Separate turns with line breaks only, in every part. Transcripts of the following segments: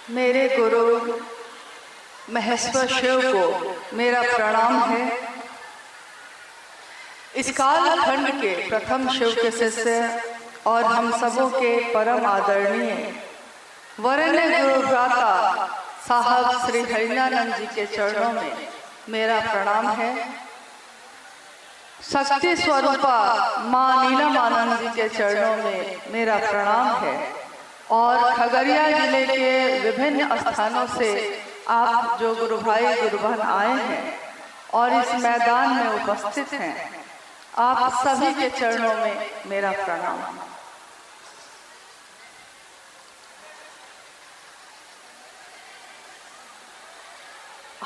मेरे गुरु महेश्वर शिव को मेरा प्रणाम है। इस काल खंड के प्रथम शिव के शिष्य और हम सबों के परम आदरणीय वरेण्य गुरु भ्राता साहब श्री हरिनानंद जी के चरणों में मेरा प्रणाम है। शक्ति स्वरूपा माँ नीलमानंद जी के चरणों में मेरा प्रणाम है। और खगड़िया जिले के विभिन्न स्थानों से आप जो गुरु भाई गुरु बहन आए हैं और इस मैदान में उपस्थित हैं, आप सभी के चरणों में मेरा प्रणाम।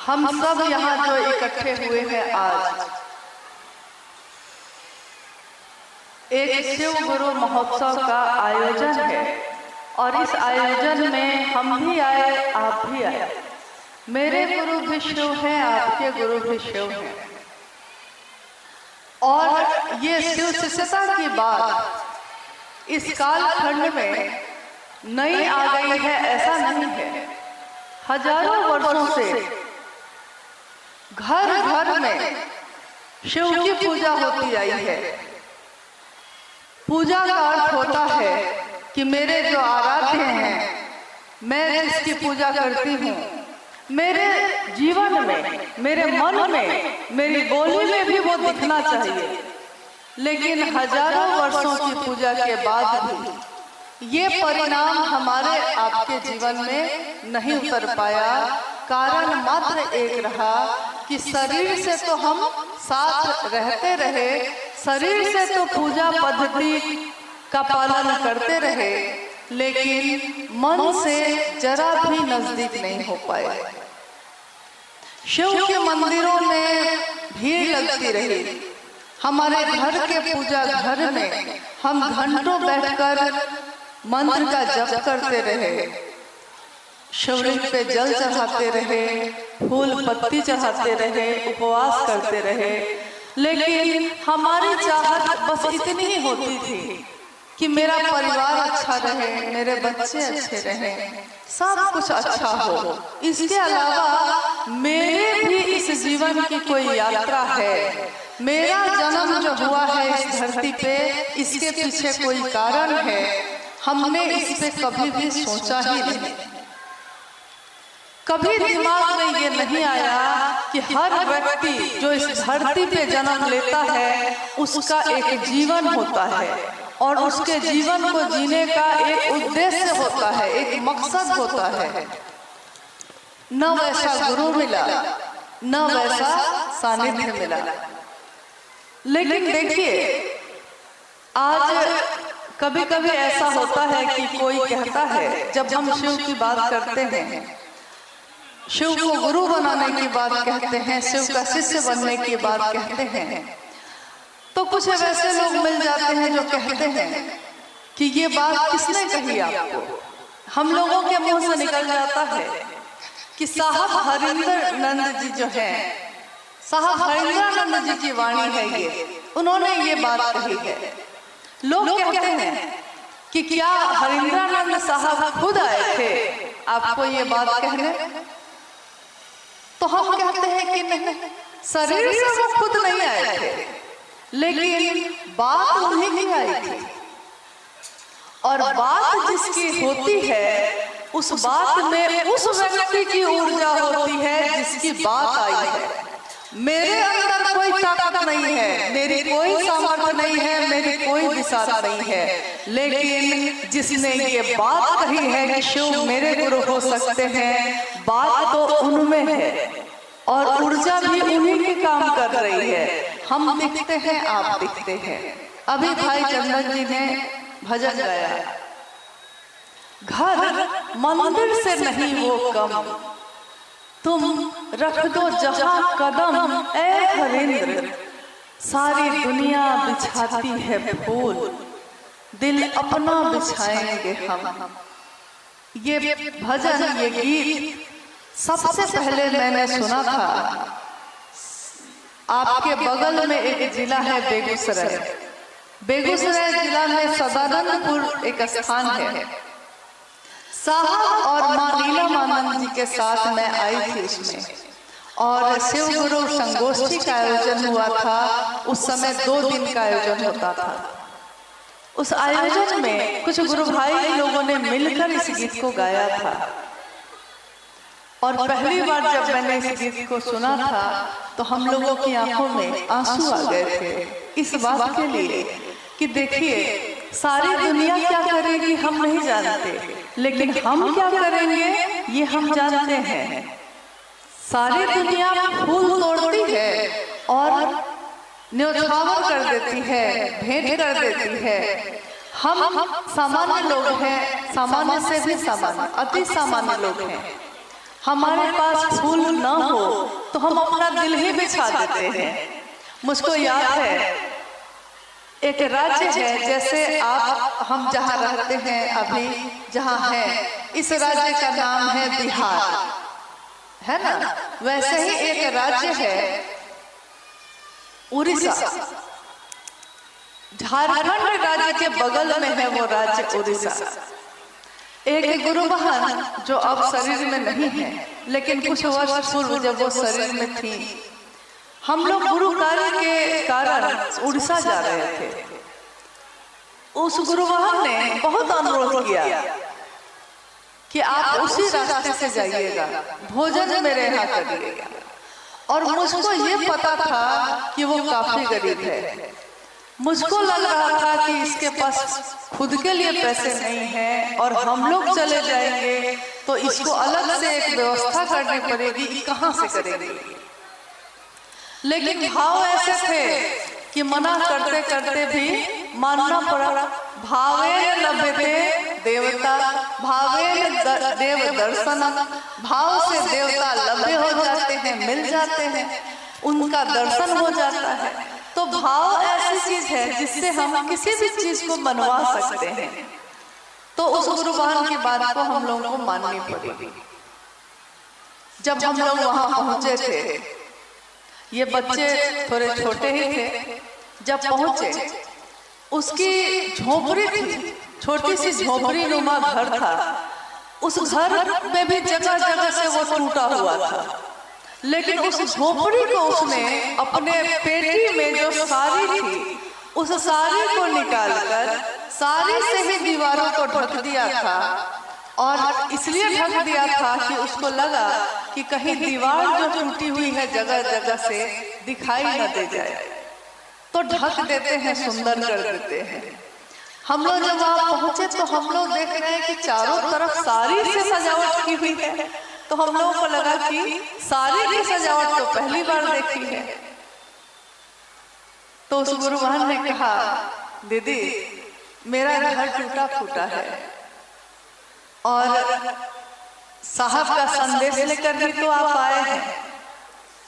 हम सब यहाँ जो इकट्ठे हुए हैं आज एक शिव गुरु महोत्सव का आयोजन है और इस आयोजन में हम भी आए, आप भी आए। मेरे गुरु भी शिव हैं, आपके गुरु भी शिव हैं। और ये शिव शिष्यता की बात इस काल खंड में नई आ गई है ऐसा नहीं है। हजारों वर्षों से घर घर में शिव की पूजा होती आई है। पूजा का अर्थ होता है कि मेरे जो आराध्य हैं, मैं जिसकी पूजा करती हूँ, मेरे जीवन में, मेरे मन में, मेरी बोली में भी वो दिखना चाहिए। लेकिन हजारों वर्षों की पूजा के बाद भी ये परिणाम हमारे आपके जीवन में नहीं उतर पाया। कारण मात्र एक रहा कि शरीर से तो हम साथ रहते रहे, शरीर से तो पूजा पद्धति का पालन करते रहे, लेकिन मन से जरा भी नजदीक नहीं हो पाए। शिव के मंदिरों में भीड़ लगती रही। हमारे घर के पूजा घर में हम घंटों बैठकर मंत्र का जप करते रहे, शिवलिंग पे जल चढ़ाते रहे, फूल पत्ती चढ़ाते रहे, उपवास करते रहे। लेकिन हमारी चाहत बस इतनी ही होती थी कि मेरा परिवार अच्छा रहे, मेरे बच्चे अच्छे रहें, सब कुछ अच्छा हो। इसके अलावा मेरे भी इस जीवन की कोई यात्रा है, मेरा जन्म जो हुआ है इस धरती पे, इसके पीछे कोई कारण है। हमने इस पे कभी भी सोचा ही नहीं। कभी दिमाग में ये नहीं आया कि हर व्यक्ति जो इस धरती पे जन्म लेता है उसका एक जीवन होता है और उसके जीवन को जीने का एक उद्देश्य होता है, एक मकसद होता है। न वैसा गुरु मिला, न वैसा सानिध्य मिला। लेकिन देखिए, आज कभी कभी ऐसा होता है कि कोई कहता है, जब हम शिव की बात करते हैं, शिव को गुरु बनाने की बात कहते हैं, शिव का शिष्य बनने की बात कहते हैं, तो कुछ वैसे लोग मिल जाते हैं जो कहते हैं कि ये बात किसने कही आपको। हम लोगों के मुंह से निकल जाता है कि साहब हरिंद्र नंद जी जो हैं, साहब हरिंद्रानंद जी की वाणी है ये, उन्होंने ये बात कही है। लोग कहते हैं कि क्या हरिंद्रानंद साहब खुद आए थे आपको ये बात कहने? तो हम कहते हैं कि नहीं, शरीर से वो खुद नहीं आए थे, लेकिन बात उन्हीं की आई थी। और बात जिसकी होती है उस बात में उस व्यक्ति की ऊर्जा होती है जिसकी बात आई है। मेरे अंदर कोई ताकत नहीं है, मेरी कोई सामर्थ्य नहीं है, मेरी कोई विशालता नहीं है, लेकिन जिसने ये बात कही है कि शिव मेरे गुरु हो सकते हैं, बात तो उनमें है और ऊर्जा भी उन्हीं की काम कर रही है। हम दिखते हैं, आप दिखते हैं। अभी भाई चंदन जी ने भजन गाया, घर मंदिर से नहीं वो कम, तुम रख दो जहां कदम, ऐ हरिंद्र सारी दुनिया बिछाती है फूल, दिल अपना बिछाएंगे हम। ये भजन, ये गीत सबसे पहले मैंने सुना था। आपके बगल में एक जिला है बेगूसराय, बेगूसराय जिला में सदानंदपुर एक स्थान है। साहब और माँ नीलमानंद जी के साथ मैं आई थी उसमें, और शिव गुरु संगोष्ठी का आयोजन हुआ था। उस समय 2 दिन का आयोजन होता था। उस आयोजन में कुछ गुरु भाई लोगों ने मिलकर इस गीत को गाया था, और पहली बार जब मैंने इस गीत को सुना था तो हम लोगों की आंखों में आंसू आ गए थे इस बात के लिए कि देखिए, सारी दुनिया क्या करेगी हम नहीं जानते, लेकिन हम क्या करेंगे ये हम जानते हैं। सारी दुनिया फूल तोड़ती है और न्योछावर कर देती है, भेंट कर देती है। हम सामान्य लोग हैं, सामान्य से भी सामान्य, अति सामान्य लोग हैं। हमारे पास फूल न हो तो हम अपना दिल ही बिछा देते हैं। मुझको याद है, एक राज्य है, जैसे आप हम जहाँ रहते हैं अभी जहाँ हैं, इस राज्य का नाम है बिहार, है ना। वैसे ही एक राज्य है उड़ीसा, झारखंड राज्य के बगल में है वो राज्य उड़ीसा। एक गुरु बहन जो अब शरीर में नहीं है, लेकिन कुछ वर्ष पूर्व जब वो शरीर में थी, हम लोग गुरु कार्य के कारण उड़ीसा जा रहे थे। उस गुरु बहन ने बहुत अनुरोध किया कि आप उसी रास्ते से जाइएगा, भोजन मेरे यहाँ करिएगा। और मुझको ये पता था कि वो काफी गरीब है। मुझको लग रहा था कि इसके पास खुद के लिए पैसे नहीं हैं और हम लोग चले जाएंगे तो इसको अलग से एक व्यवस्था करनी पड़ेगी, कहाँ से करेंगे। लेकिन भाव ऐसे थे कि मना करते करते भी मानना पड़ा। भावे लभते देवता, भावे देव दर्शन, भाव से देवता लभ्य हो जाते हैं, मिल जाते हैं, उनका दर्शन हो जाता है। तो भाव ऐसी चीज है जिससे हम किसी भी चीज को मनवा सकते हैं। तो उस गुरु बहन की बात को हम लोगों को माननी पड़ेगी। जब हम लोग वहां पहुंचे थे, ये बच्चे थोड़े छोटे ही थे, जब पहुंचे उसकी झोपड़ी थी, छोटी सी झोपड़ी नुमा घर था। उस घर में भी जगह जगह से वो टूटा हुआ था, लेकिन उस झोपड़ी को उसने अपने पेटी में जो साड़ी थी उस साड़ी को निकालकर साड़ी से ही दीवारों को ढक दिया था। और इसलिए ढक दिया था कि उसको लगा कि कहीं दीवार जो टूटी हुई है जगह जगह से दिखाई न दे जाए, तो ढक देते हैं, सुंदर कर देते हैं। हम लोग जब वहां पहुंचे तो हम लोग देख रहे हैं कि चारों तरफ साड़ी से सजावट की हुई है। तो हम लोगों को लगा कि साड़ी की सजावट तो पहली बार देखी है। तो उस गुरु बहन ने कहा, दीदी मेरा घर टूटा फूटा है और साहब का संदेश लेकर ही तो आप आए हैं।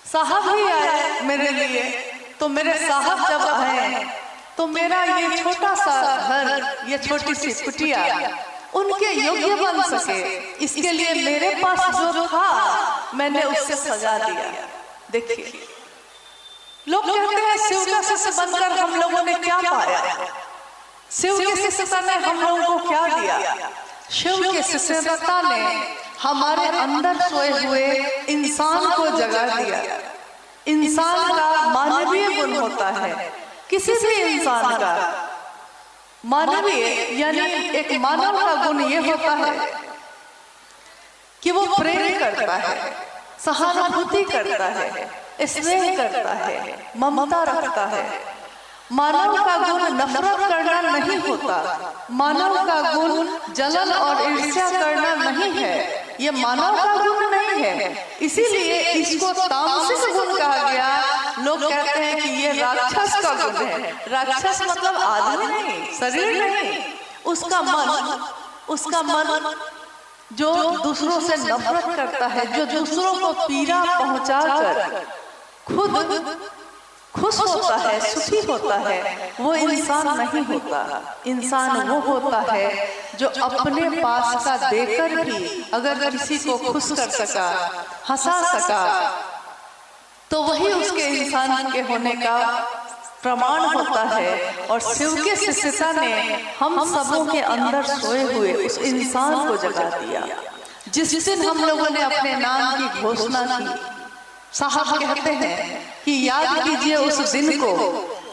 साहब ही आए मेरे लिए, तो मेरे साहब जब आए तो मेरा ये छोटा सा घर, ये छोटी सी कुटिया उनके योग्य बन सके, इसके लिए मेरे पास जो था मैंने उससे सजा दिया। देखिए, लोग कहते हैं शिव के शिष्य बनकर हम लोगों ने क्या पाया, शिव के शिष्यता ने हम लोगों को क्या दिया। शिव के शिष्यता ने हमारे अंदर सोए हुए इंसान को जगा दिया। इंसान का मानवीय गुण होता है, किसी भी इंसान का मानवीय यानी एक मानव का गुण ये होता है कि वो प्रेम करता है, सहानुभूति करता है, स्नेह करता है, ममता रखता है। मानव का गुण नफरत करना नहीं होता, मानव का गुण जलन और ईर्ष्या करना नहीं है, ये मानव का गुण नहीं है। इसीलिए इसको तामसिक गुण कहा गया। लोग कहते हैं कि ये राक्षस का गुण है। राक्षस मतलब आदमी नहीं, शरीर नहीं, उसका मन जो दूसरों से नफरत करता है, जो दूसरों को पीड़ा पहुंचाकर खुद खुश होता है, सुखी होता है, वो इंसान नहीं होता। इंसान वो होता है जो अपने पास का देकर भी अगर किसी को खुश कर सका, हंसा सका, तो वही उसके इंसान के होने का प्रमाण होता है। और शिव के शिष्यता ने हम सबों के अंदर सोए हुए उस इंसान को जगा दिया। जिस दिन हम लोगों ने अपने नाम की घोषणा की, साहब कहते हैं कि याद कीजिए उस दिन को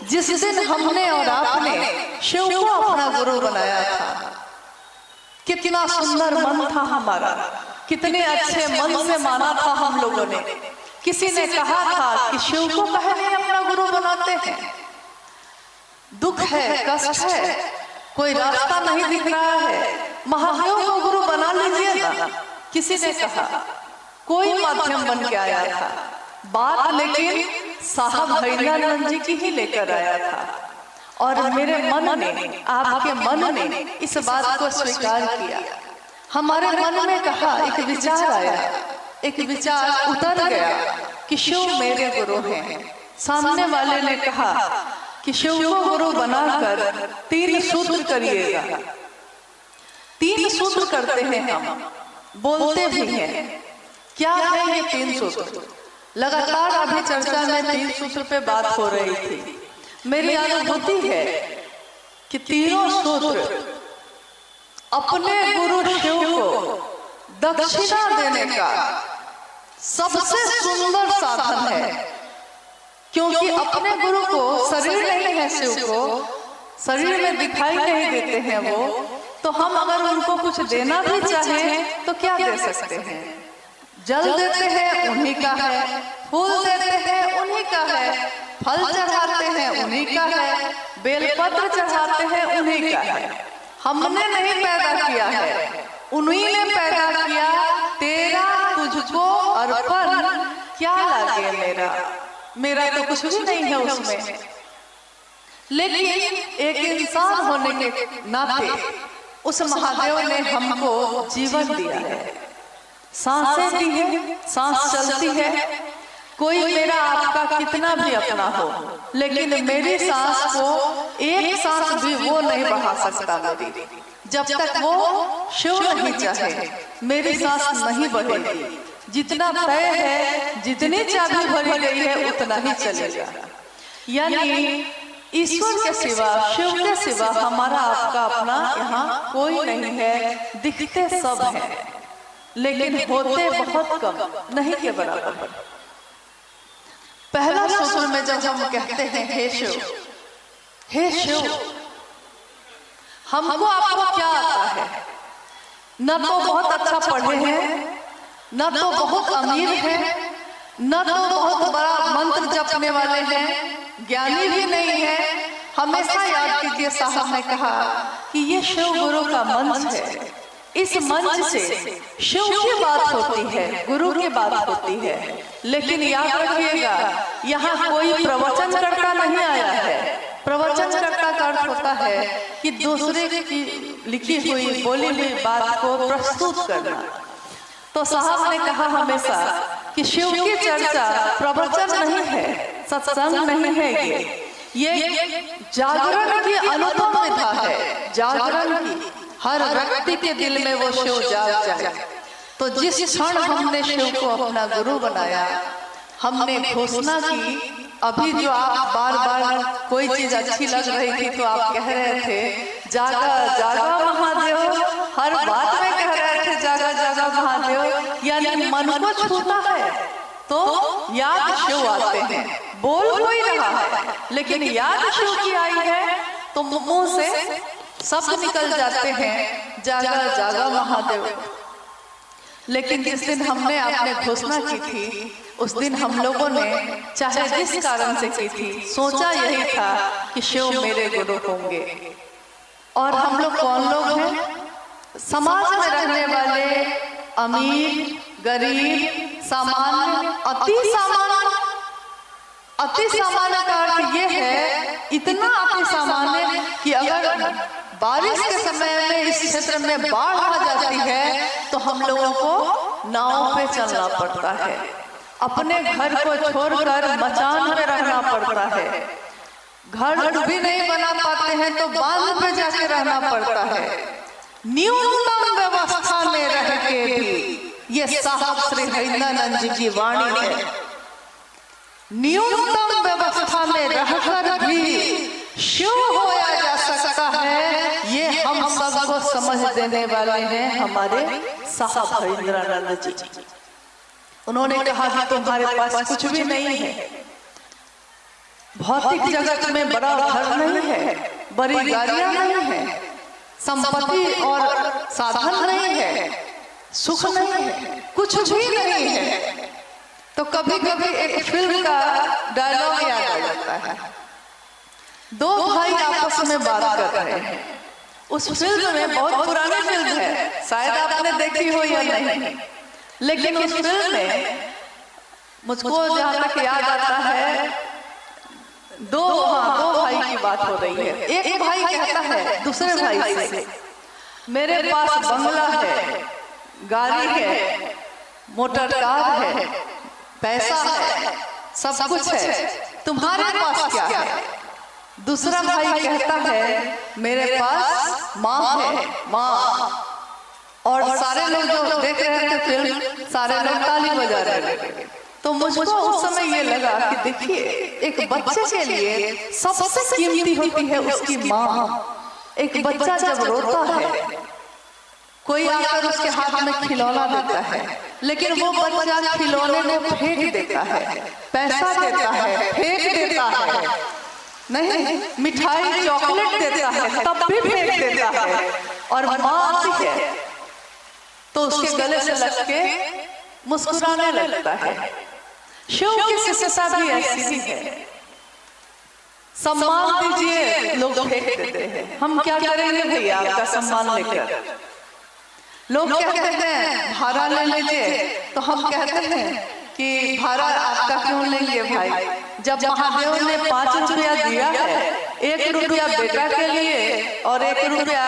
जिस दिन हमने और आपने शिव को अपना गुरु बनाया था। कितना सुंदर मन था हमारा, कितने अच्छे मन से माना था हम लोगों ने। किसी ने कहा था कि शिव को कहे नहीं अपना गुरु बनाते हैं, दुख है, कष्ट है, कोई रास्ता नहीं दिख रहा है, महादेव को गुरु बना लीजिए ना। किसी ने कहा, कोई माध्यम बन के आया था, बात लेकिन साहब भैरवानंद जी की ही लेकर आया था। और मेरे मन ने, आपके मन ने इस बात को स्वीकार किया। हमारे मन में कहा, एक विचार आया, एक विचार उतर गया कि शिव मेरे गुरु हैं। सामने वाले ने कहा कि शिव को गुरु बनाकर 3 सूत्र करिएगा। 3 सूत्र करते हैं हम, बोलते भी हैं। क्या है ये 3 सूत्र? लगातार अभी चर्चा में 3 सूत्र पे बात हो रही थी। मेरी अनुभूति है कि तीनों सूत्र अपने गुरु शिव को दक्षिणा देने का सबसे सुंदर साधन है। क्योंकि अपने गुरु को शरीर नहीं है, शिव को शरीर में दिखाई नहीं देते हैं वो, तो हम अगर उनको कुछ देना भी चाहें तो क्या दे सकते हैं? जल देते हैं उन्हीं का है, फूल देते हैं उन्हीं का है, फल चढ़ाते हैं उन्हीं का है, बेलपत्र चढ़ाते हैं उन्हीं का है। हमने नहीं पैदा किया है, उन्हीं ने पैदा किया। तेरा तुझको अर्पण क्या लागे मेरा, मेरा तो कुछ भी नहीं है उसमें। लेकिन एक इंसान होने के नाते उस महादेव ने हमको जीवन दिया है, सांसें दी है, सांस चलती है। कोई मेरा आपका कितना भी अपना हो, लेकिन मेरी सांस को एक सांस भी वो नहीं बढ़ा सकता मेरी। जब तक वो शिव नहीं चाहे मेरी सांस नहीं बढ़ेगी। जितना तय है, जितनी चाबी भरी गई है उतना ही चलेगा। यानी ईश्वर के सिवा, शिव के सिवा हमारा आपका अपना यहाँ कोई नहीं है। दिखते सब हैं लेकिन होते बहुत कम, नहीं के बराबर। पहला सूत्र में जब हम कहते हैं हे शिव, हे शिव, हमको आपको क्या आता है? न तो बहुत अच्छा पढ़े हैं, न तो बहुत अमीर हैं, न तो बहुत बड़ा मंत्र जपने वाले हैं, ज्ञानी भी नहीं है। हमेशा याद कीजिए, साहब ने कहा कि ये शिव गुरु का मंच है। इस मंच से शिव की बात होती है, गुरु की बात होती है। लेकिन याद रखिएगा, यहाँ कोई प्रवचन करता नहीं आया है। प्रवचन करता का अर्थ होता है कि दूसरे की लिखी हुई, बोली हुई बात को प्रस्तुत करना। तो साहब ने कहा हमेशा कि शिव की चर्चा प्रवचन नहीं है, सत्संग नहीं है, ये जागरण की अनुपम विधा है। जागरण की, हर व्यक्ति के दिल में वो शिव जाग जाए। तो जिस क्षण हमने शिव को अपना गुरु बनाया, हमने घोषणा की। अभी जो आप बार बार कोई चीज अच्छी लग रही थी तो आप कह रहे थे जागा जागा महादेव, हर बात में कह रहे थे जागा जागा महादेव। यानी मन को छूता है तो याद शिव आते हैं। बोल कोई रहा है लेकिन याद शिव की आई है तो मुंह से शब्द निकल जाते हैं जागा जागा महादेव। लेकिन जिस दिन हमने आपने घोषणा की थी, उस दिन हम लोगों ने चाहे जिस कारण से की थी, सोचा यही था कि शिव मेरे गुरु होंगे। और हम लोग कौन लोग हैं? समाज में रहने वाले, अमीर, गरीब, सामान्य, अति सामान्य। अति सामान्य का अर्थ ये है, इतना अति सामान्य कि अगर बारिश के समय में इस क्षेत्र में बाढ़ आ जाती है तो हम लोगों को नाव पे चलना पड़ता है, अपने घर को छोड़कर मचान पे रहना पड़ता है। घर भी नहीं बना पाते हैं तो बांध पे जाके रहना पड़ता है। न्यूनतम व्यवस्था में रह के भी, ये साहब श्री हरिंद्रानंद जी की वाणी है, न्यूनतम व्यवस्था में रहकर भी शिव होया जा सकता है। ये हम सबको को समझ देने वाले हैं हमारे साहब हरिंद्रानंद जी। उन्होंने कहा कि तुम्हारे पास कुछ भी नहीं है, भौतिक जगत में बड़ा घर नहीं है, बड़ी गाड़ियां नहीं है, संपत्ति और साधन नहीं है, सुख नहीं है, कुछ भी नहीं है। तो कभी कभी एक फिल्म का डायलॉग याद आ जाता है। दो भाई आपस में बात कर रहे हैं। उस फिल्म में, बहुत पुरानी फिल्म है, शायद आपने देखी हो या नहीं, लेकिन उस फिल्म में मुझको जहां तक याद आता है, दो भाई की बात हो रही है। एक भाई कहता है दूसरे भाई से, मेरे पास बंगला है, गाड़ी है, मोटर कार है, पैसा है, सब कुछ है, तुम्हारे पास क्या है? दूसरा भाई कहता है, मेरे पास माँ है, माँ। और सारे लोग जो देख रहे थे फिल्म, सारे लोग ताली बजा रहे थे। तो मुझको उस समय ये लगा कि देखिए, एक बच्चे के लिए सबसे कीमती होती है उसकी माँ। एक बच्चा जब रोता है, कोई आकर उसके हाथ में खिलौना देता है, लेकिन वो बच्चा खिलौने को फेंक देता है, पैसा देता है, फेंक देता है, नहीं मिठाई चॉकलेट देता है, तब भी फेंक देता है। और माँ आती है तो उसके गले से लग के मुस्कुराने लगता है। शिव की शिष्यता भी ऐसी है। सम्मान दीजिए, लोग फेंक देते हैं। हम क्या करेंगे भैया आपका सम्मान लेकर? लोग कहते हैं भाड़ा ले लीजिए, तो हम कहते हैं कि भाड़ा आपका क्यों लेंगे भाई? जब महादेव ने 5 रुपया दिया है, 1 रुपया बेटा के लिए और 1 रुपया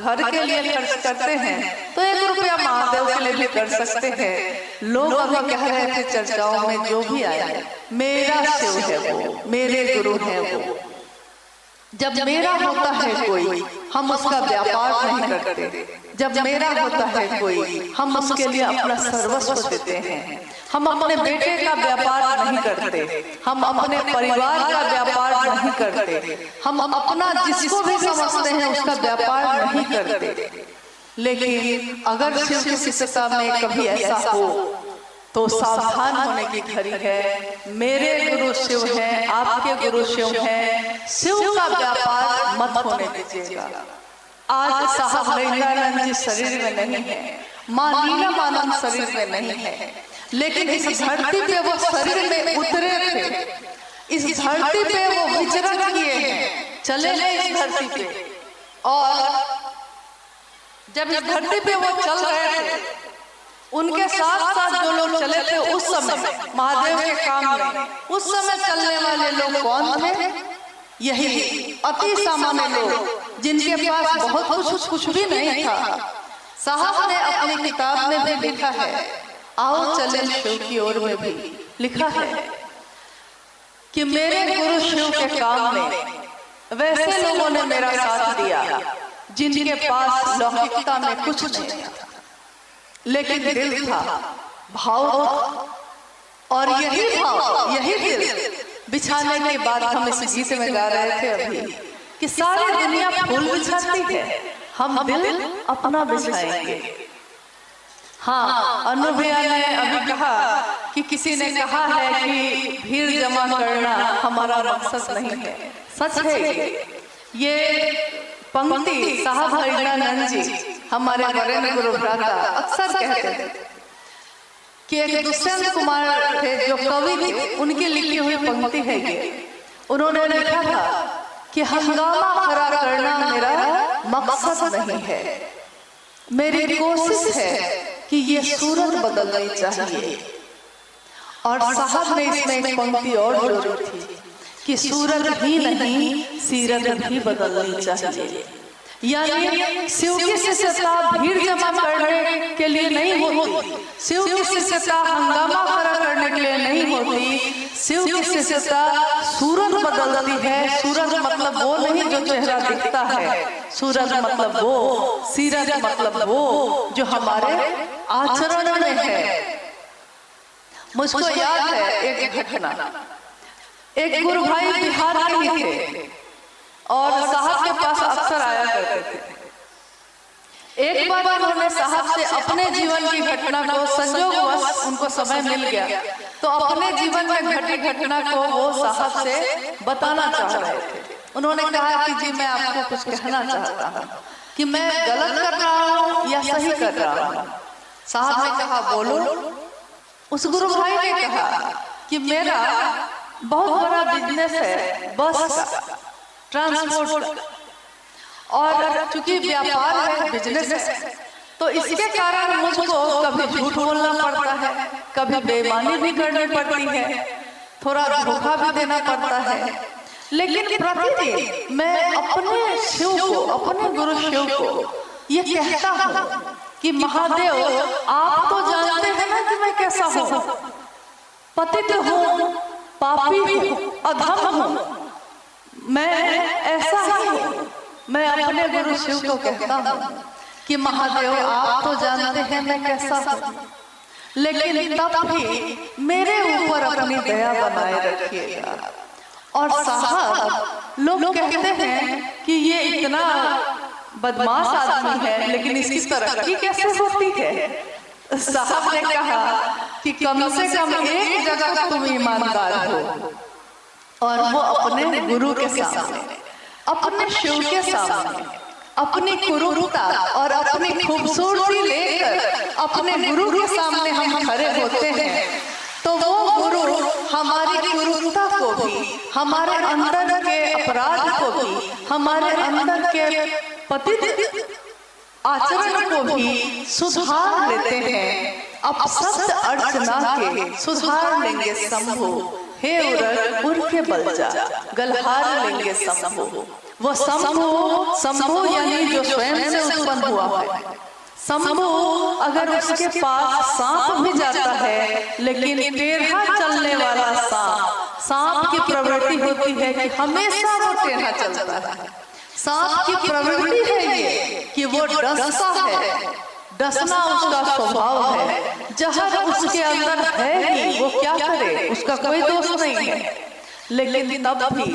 घर के लिए खर्च करते हैं, तो 1 रुपया महादेव के लिए भी कर सकते हैं। लोग अभी कह रहे थे चर्चाओं में, जो भी आया, मेरा शिव है वो, मेरे गुरु है वो। जब मेरा होता है कोई, हम उसका व्यापार नहीं करते। जब मेरा होता है कोई, हम उसके लिए अपना सर्वस्व देते हैं। हम अपने बेटे का व्यापार नहीं करते, हम अपने परिवार का व्यापार नहीं करते, हम अपना जिसको भी समझते हैं उसका व्यापार नहीं करते। लेकिन अगर शिव की शिष्यता में कभी ऐसा हो तो सावधान होने की घड़ी है। मेरे गुरु शिव हैं, आपके गुरु शिव हैं, शिव का व्यापार मत होने दीजिएगा। आज साहब हरिंद्रानंद जी शरीर में नहीं है, माँ नीलमानंद शरीर में नहीं है, लेकिन इस धरती पे वो शरीर में उतरे थे। इस धरती पे वो विचरण किए हैं, चले गए इस धरती पे। और जब इस धरती पे वो चल रहे थे, उनके साथ साथ जो लोग चले थे उस समय महादेव के काम में, उस समय चलने वाले लोग कौन थे? यही अति सामान्य लोग, जिनके पास बहुत कुछ भी नहीं था। साहब ने अपनी किताब में भी लिखा है, आओ चले शिव की ओर में भी लिखा है कि मेरे गुरु शिव के काम में वैसे लोगों ने मेरा साथ दिया जिनके पास लौकिकता में कुछ नहीं था, लेकिन दिल था, भाव था। और यही भाव, यही दिल बिछाने के बाद हम इस गीत में गा रहे थे अभी कि सारी दुनिया फूल बिछाती है, हम दिल अपना बिछाएंगे। हाँ, अनु भैया ने अभी कहा कि किसी ने कहा है कि भीड़ जमा करना हमारा मकसद नहीं है। सच है ये पंक्ति साहब हरिंद्रानंद जी हमारे वरेण्य गुरु भ्राता अक्सर कहते थे कि एक दुष्यंत कुमार थे जो कवि थे, उनकी लिखी हुई पंक्ति है ये। उन्होंने लिखा था कि हंगामा खड़ा करना मेरा मकसद नहीं है, मेरी कोशिश है कि ये सूरत बदलनी चाहिए। और साहब ने इसमें एक पंक्ति और जोड़ी थी कि सूरत भी नहीं, सीरत भी बदलनी चाहिए। यानी शिव की शिष्यता भीड़ जमा करने के लिए नहीं होती, शिव की शिष्यता हंगामा खड़ा करने के लिए नहीं होती। शिव की शिष्यता सूरत बदलती है। सूरत मतलब वो नहीं जो चेहरा दिखता है, सूरत मतलब वो, सीरत मतलब वो जो हमारे आचरण में है। मुझको याद है एक घटना, एक गुरु भाई बिहार के ही थे और साहब के पास अक्सर आया करते थे। एक बार उन्होंने साहब से अपने जीवन की घटना को, संयोगवश उनको समय मिल गया तो अपने जीवन में घटी घटना को वो साहब से बताना चाह रहे थे। उन्होंने कहा कि जी मैं आपको कुछ कहना चाहता हूँ कि मैं गलत कर रहा हूँ या सही कर रहा हूँ। साहब ने कहा बोलो। उस गुरु भाई ने कहा कि मेरा बहुत बड़ा बिजनेस है, बस का, ट्रांसपोर्ट का, और चूंकि व्यापार है, बिजनेस है, तो इसके कारण मुझको कभी झूठ बोलना पड़ता है, कभी बेईमानी भी करनी पड़ती है, थोड़ा धोखा भी देना पड़ता है। लेकिन प्रतिदिन मैं अपने शिव को, अपने गुरु शिव को ये कहता हूँ कि महादेव आप तो जानते हैं ना कि मैं कैसा हूँ, पतित हूँ, पापी हूँ, अधम हूँ, मैं ऐसा ही हूँ। मैं अपने गुरु शिव को कहता हूँ कि महादेव आप तो जानते हैं मैं कैसा हूँ, लेकिन तब भी मेरे ऊपर अपनी दया बनाए रखिएगा। और साहब लोग कहते हैं कि ये इतना बदमाश आदमी है, लेकिन इसकी तरक्की कैसे होती है। साहब ने कहा कि कम से कम एक जगह तुम ईमानदार हो, और वो अपने गुरु के सामने, अपने शिव के सामने अपनी कुरूपता और अपनी खूबसूरती लेकर अपने गुरु के सामने हम खड़े होते हैं तो वो गुरु हमारी कुरूपता को भी, हमारे अंदर के अपराध को भी, हमारे अंदर के पतित आचरण को भी सुधार लेते हैं। अब शब्द अर्चना के सुधार लेंगे शंभु, हे उर के बल जा गलहार लेंगे शंभु। वो शंभु यानी जो स्वयं से उत्पन्न हुआ है। शंभु अगर उसके पास सांप भी जाता है, लेकिन टेढ़ा चलने वाला सांप की प्रवृत्ति होती है कि हमेशा वो टेढ़ा चलता है। सांप की प्रवृत्ति है ये कि वो डसता है, डसना उसका स्वभाव है। जहर उसके अंदर है ही, वो क्या करे, उसका कोई दोष नहीं है। लेकिन तब भी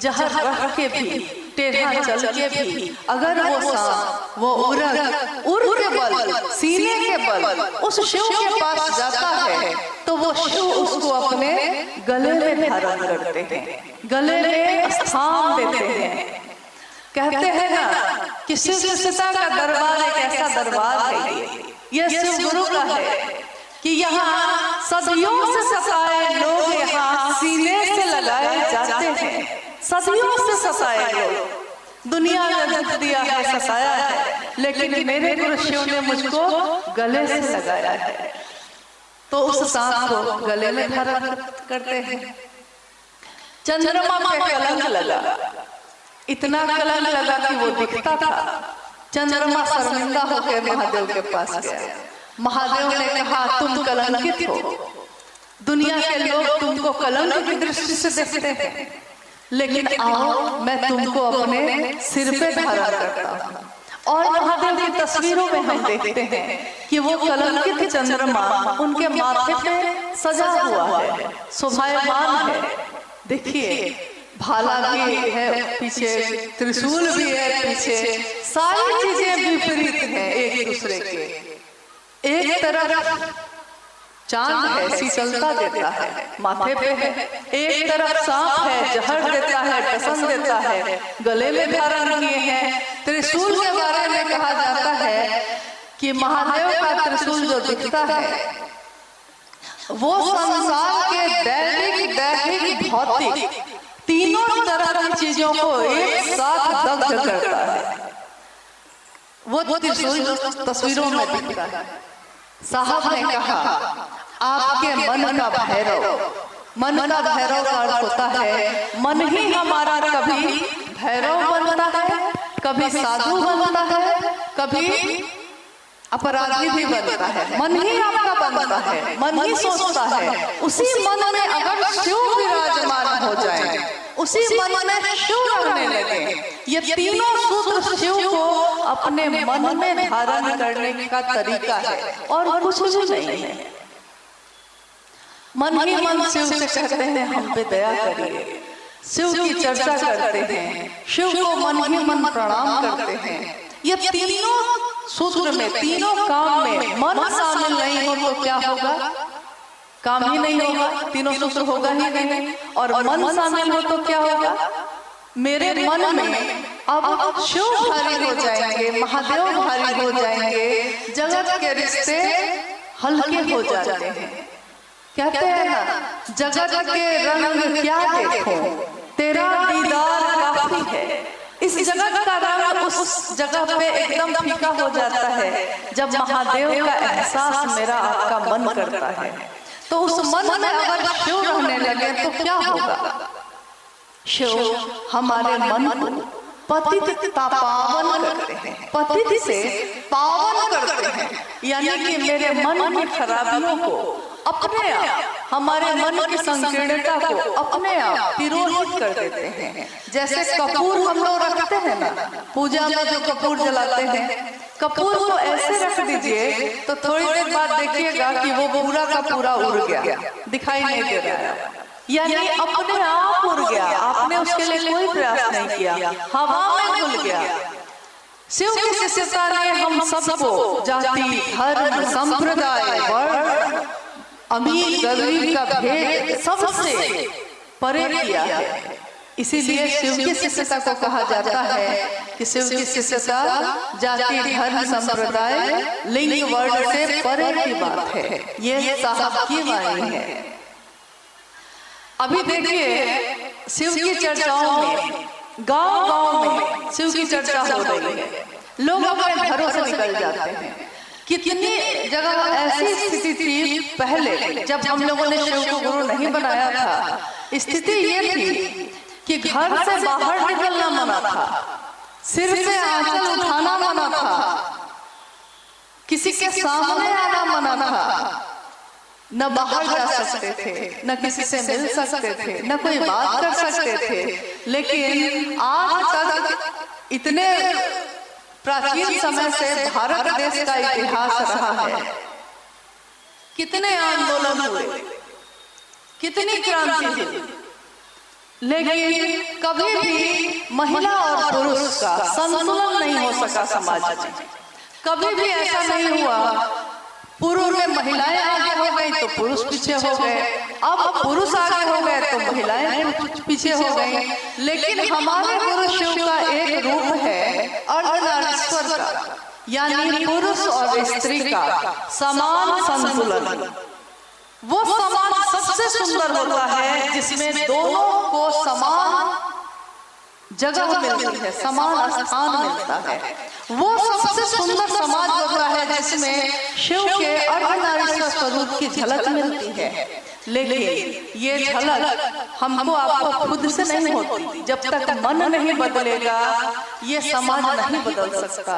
जहर रख के भी, टेढ़ा चल के भी, अगर वो सांप, वो उर के बल, सीने के बल उस शिव के पास जाता है तो वो शिव उसको अपने गले में धारण करते हैं, गले में स्थान देते हैं। कहते हैं ना कि शिव सता का दरबार एक ऐसा दरबार है, ये शिव गुरु का है कि यहाँ सदियों से सताए लोग यहाँ सीने से लगाए जाते हैं। सदियों से सताए लोग, दुनिया ने दुख दिया है, सताया है, लेकिन मेरे गुरु शिव ने मुझको गले से लगाया है। तो उस सांप को गले में धारण करते हैं। चंद्रमा पे कलंक लगा, इतना कलंक लगा कि वो दिखता था। चंद्रमा शर्मिंदा होकर महादेव के पास गया। महादेव ने कहा तुम कलंकित हो, दुनिया के लोग तुमको कलंक की दृष्टि से देखते हैं, लेकिन आओ मैं तुमको अपने सिर पे धारण करता हूँ। और महादेव की तस्वीरों में हम देखते हैं कि वो कलंकित चंद्रमा उनके माथे पे सजा हुआ है, शोभायमान है। देखिए भाला भी है पीछे, त्रिशूल भी है पीछे, सारी चीजें विपरीत हैं एक दूसरे के। एक तरफ चांद है, शीतलता देता है, माथे पे है। एक तरफ सांप है, जहर देता है, टसन देता है, गले में धारण किए हैं। त्रिशूल के बारे में कहा जाता है कि महादेव का त्रिशूल जो दिखता है वो संसार के दैहिक भौतिक तीनों तरह की चीजों को एक साथ दग्ध करता है। वो त्रिशूल तस्वीरों में दिखता है। साहब ने कहा आपके मन का भैरव, मन का भैरव का अर्थ होता है मन ही हमारा कभी भैरव बनता है, कभी साधु बनता है, कभी अपराधी भी बनता है। मन ही आपका बनता है, मन ही सोचता है। उसी मन में अगर शिव विराजमान हो जाए, उसी मन में शिव रहने लगे, ये तीनों सूत्र शिव को अपने मन में धारण करने का तरीका है और कुछ भी नहीं है। मन ही मन शिव से कहते हैं हम पे दया करिए, शिव की चर्चा करते हैं, शिव को मन ही मन प्रणाम करते हैं। ये तीनों सूत्र में, तीनों काम में मन शामिल नहीं हो तो क्या होगा? काम ही नहीं होगा, तीनों सूत्र होगा ही नहीं। और मन शामिल हो तो क्या होगा? मेरे मन में अब शिव भारी हो जाएंगे, महादेव भारी हो जाएंगे, जगत के रिश्ते हल्के हो जाते हैं। कहते हैं ना, जगत के रंग क्या देखो, तेरा दीदार काफी है। इस जगत का रंग उस जगह पे एकदम फीका हो जाता है जब महादेव का एहसास मेरा आपका मन करता है। तो उस मन में अगर शिव रहने लगे तो क्या होगा? शिव हमारे मन को पतित पावन करते हैं, पतित से पावन करते हैं। यानी कि मेरे मन की खराबियों को अपने आप, हमारे मन की संकीर्णता को अपने आप तिरोहित कर देते हैं। जैसे कपूर हम लोग रखते हैं ना, पूजा में जो कपूर जलाते हैं, कपूर को ऐसे रख दीजिए तो थोड़ी देर बाद देखिएगा कि वो पूरा का पूरा उड़ गया, दिखाई नहीं दे रहा है। यानी अपने आप उड़ गया, आपने उसके लिए कोई प्रयास नहीं किया, हवा में घुल गया। शिव की शिष्यता ने हम सबको जाति, धर्म, संप्रदाय, वर्ण, अमीर गरीब का भेद सबसे परे किया है। इसीलिए शिव की शिष्यता को कहा जाता है कि शिव की शिष्यता जाति, धर्म, संप्रदाय, लिंग, वर्ण से परे की बात है। ये साहब की वाणी है। अभी देखिए शिव की चर्चाओं में, गांव-गांव में शिव की चर्चा हो रही है, लोग अपने घरों से निकल जाते हैं। कितनी जगह ऐसी स्थिति थी पहले जब हम लोगों ने शिव को गुरु नहीं बनाया था, स्थिति ये थी कि घर से बाहर निकलना मना था, सिर से आंचल उठाना मना था, किसी के सामने आना मना था, न बाहर जा सकते थे, न किसी से मिल सकते थे, न कोई बात कर सकते थे। लेकिन आज तक इतने प्राचीन समय से भारत देश का इतिहास रहा है, कितने आंदोलन हुए, कितनी क्रांति हुई, लेकिन कभी भी महिला और पुरुष का संतुलन नहीं हो सका समाज में। कभी भी ऐसा नहीं हुआ पूर्व में महिलाएं आगे हो गई तो पुरुष पीछे हो गए, अब पुरुष आगे हो गए तो महिलाएं पीछे हो गई। लेकिन हमारे गुरु शिव का एक रूप है अर्धनारीश्वर का, यानी पुरुष और स्त्री का समान संतुलन। वो समाज सबसे सुंदर होता है जिसमें दोनों को समान जगह मिलती है, समान स्थान मिलता है। वो सबसे सुंदर समाज होता है जिसमें शिव के अर्धनारीश्वर स्वरूप की झलक मिलती है। लेकिन ये झलक हमको आपको खुद से नहीं होती, जब तक मन नहीं बदलेगा ये समाज नहीं बदल सकता।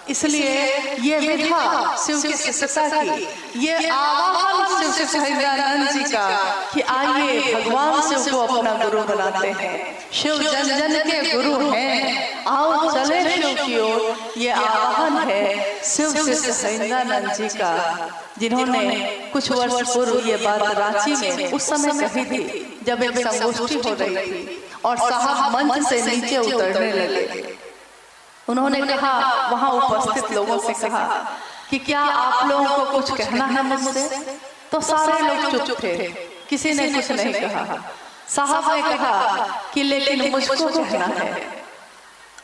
इसलिए ये विधा शिव की शिष्यता की, ये आवाहन शिव के सच्चिदानंद जी का कि आइए भगवान शिव को अपना गुरु बनाते हैं। शिव जन जन के गुरु हैं, आओ चले शिव की ओर। ये आवाहन है शिव के सच्चिदानंद जी का, जिन्होंने कुछ वर्ष पूर्व ये बात रांची में उस समय कही थी जब एक संगोष्ठी हो रही थी और साहब मंच से नीचे उतरने लगे। उन्होंने कहा, वहां उपस्थित लोगों से कहा कि क्या आप लोगों को कुछ कहना है मुझसे? तो सारे लोग चुप थे, किसी ने कुछ नहीं कहा। साहब ने कहा कि लेकिन मुझको कहना है,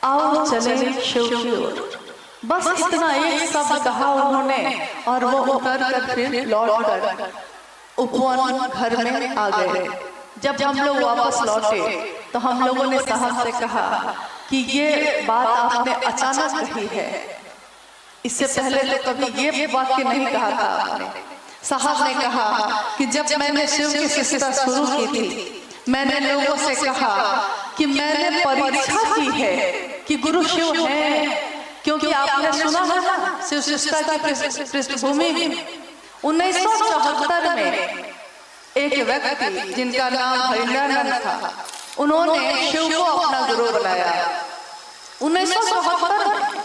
आओ चले शिव की ओर। बस इतना एक शब्द कहा उन्होंने और वो उतर कर फिर लौट कर उपवन घर में आ गए। जब हम लोग वापस लौटे तो हम लोगों ने साहब से कहा कि ये बात आपने अचानक कही है, इससे पहले तो कभी ये वाक्य नहीं कहा था आपने। साहब ने कहा कि जब मैंने शिव की शिष्यता शुरू की थी, मैंने लोगों से कहा कि मैंने परीक्षा की है कि गुरु शिव हैं, क्योंकि आपने सुना है ना शिव शिष्यता की पृष्ठभूमि में 1974 में एक व्यक्ति जिनका नाम हरिंद्रानंद था, उन्होंने शिव को अपना गुरु बनाया 1974 में।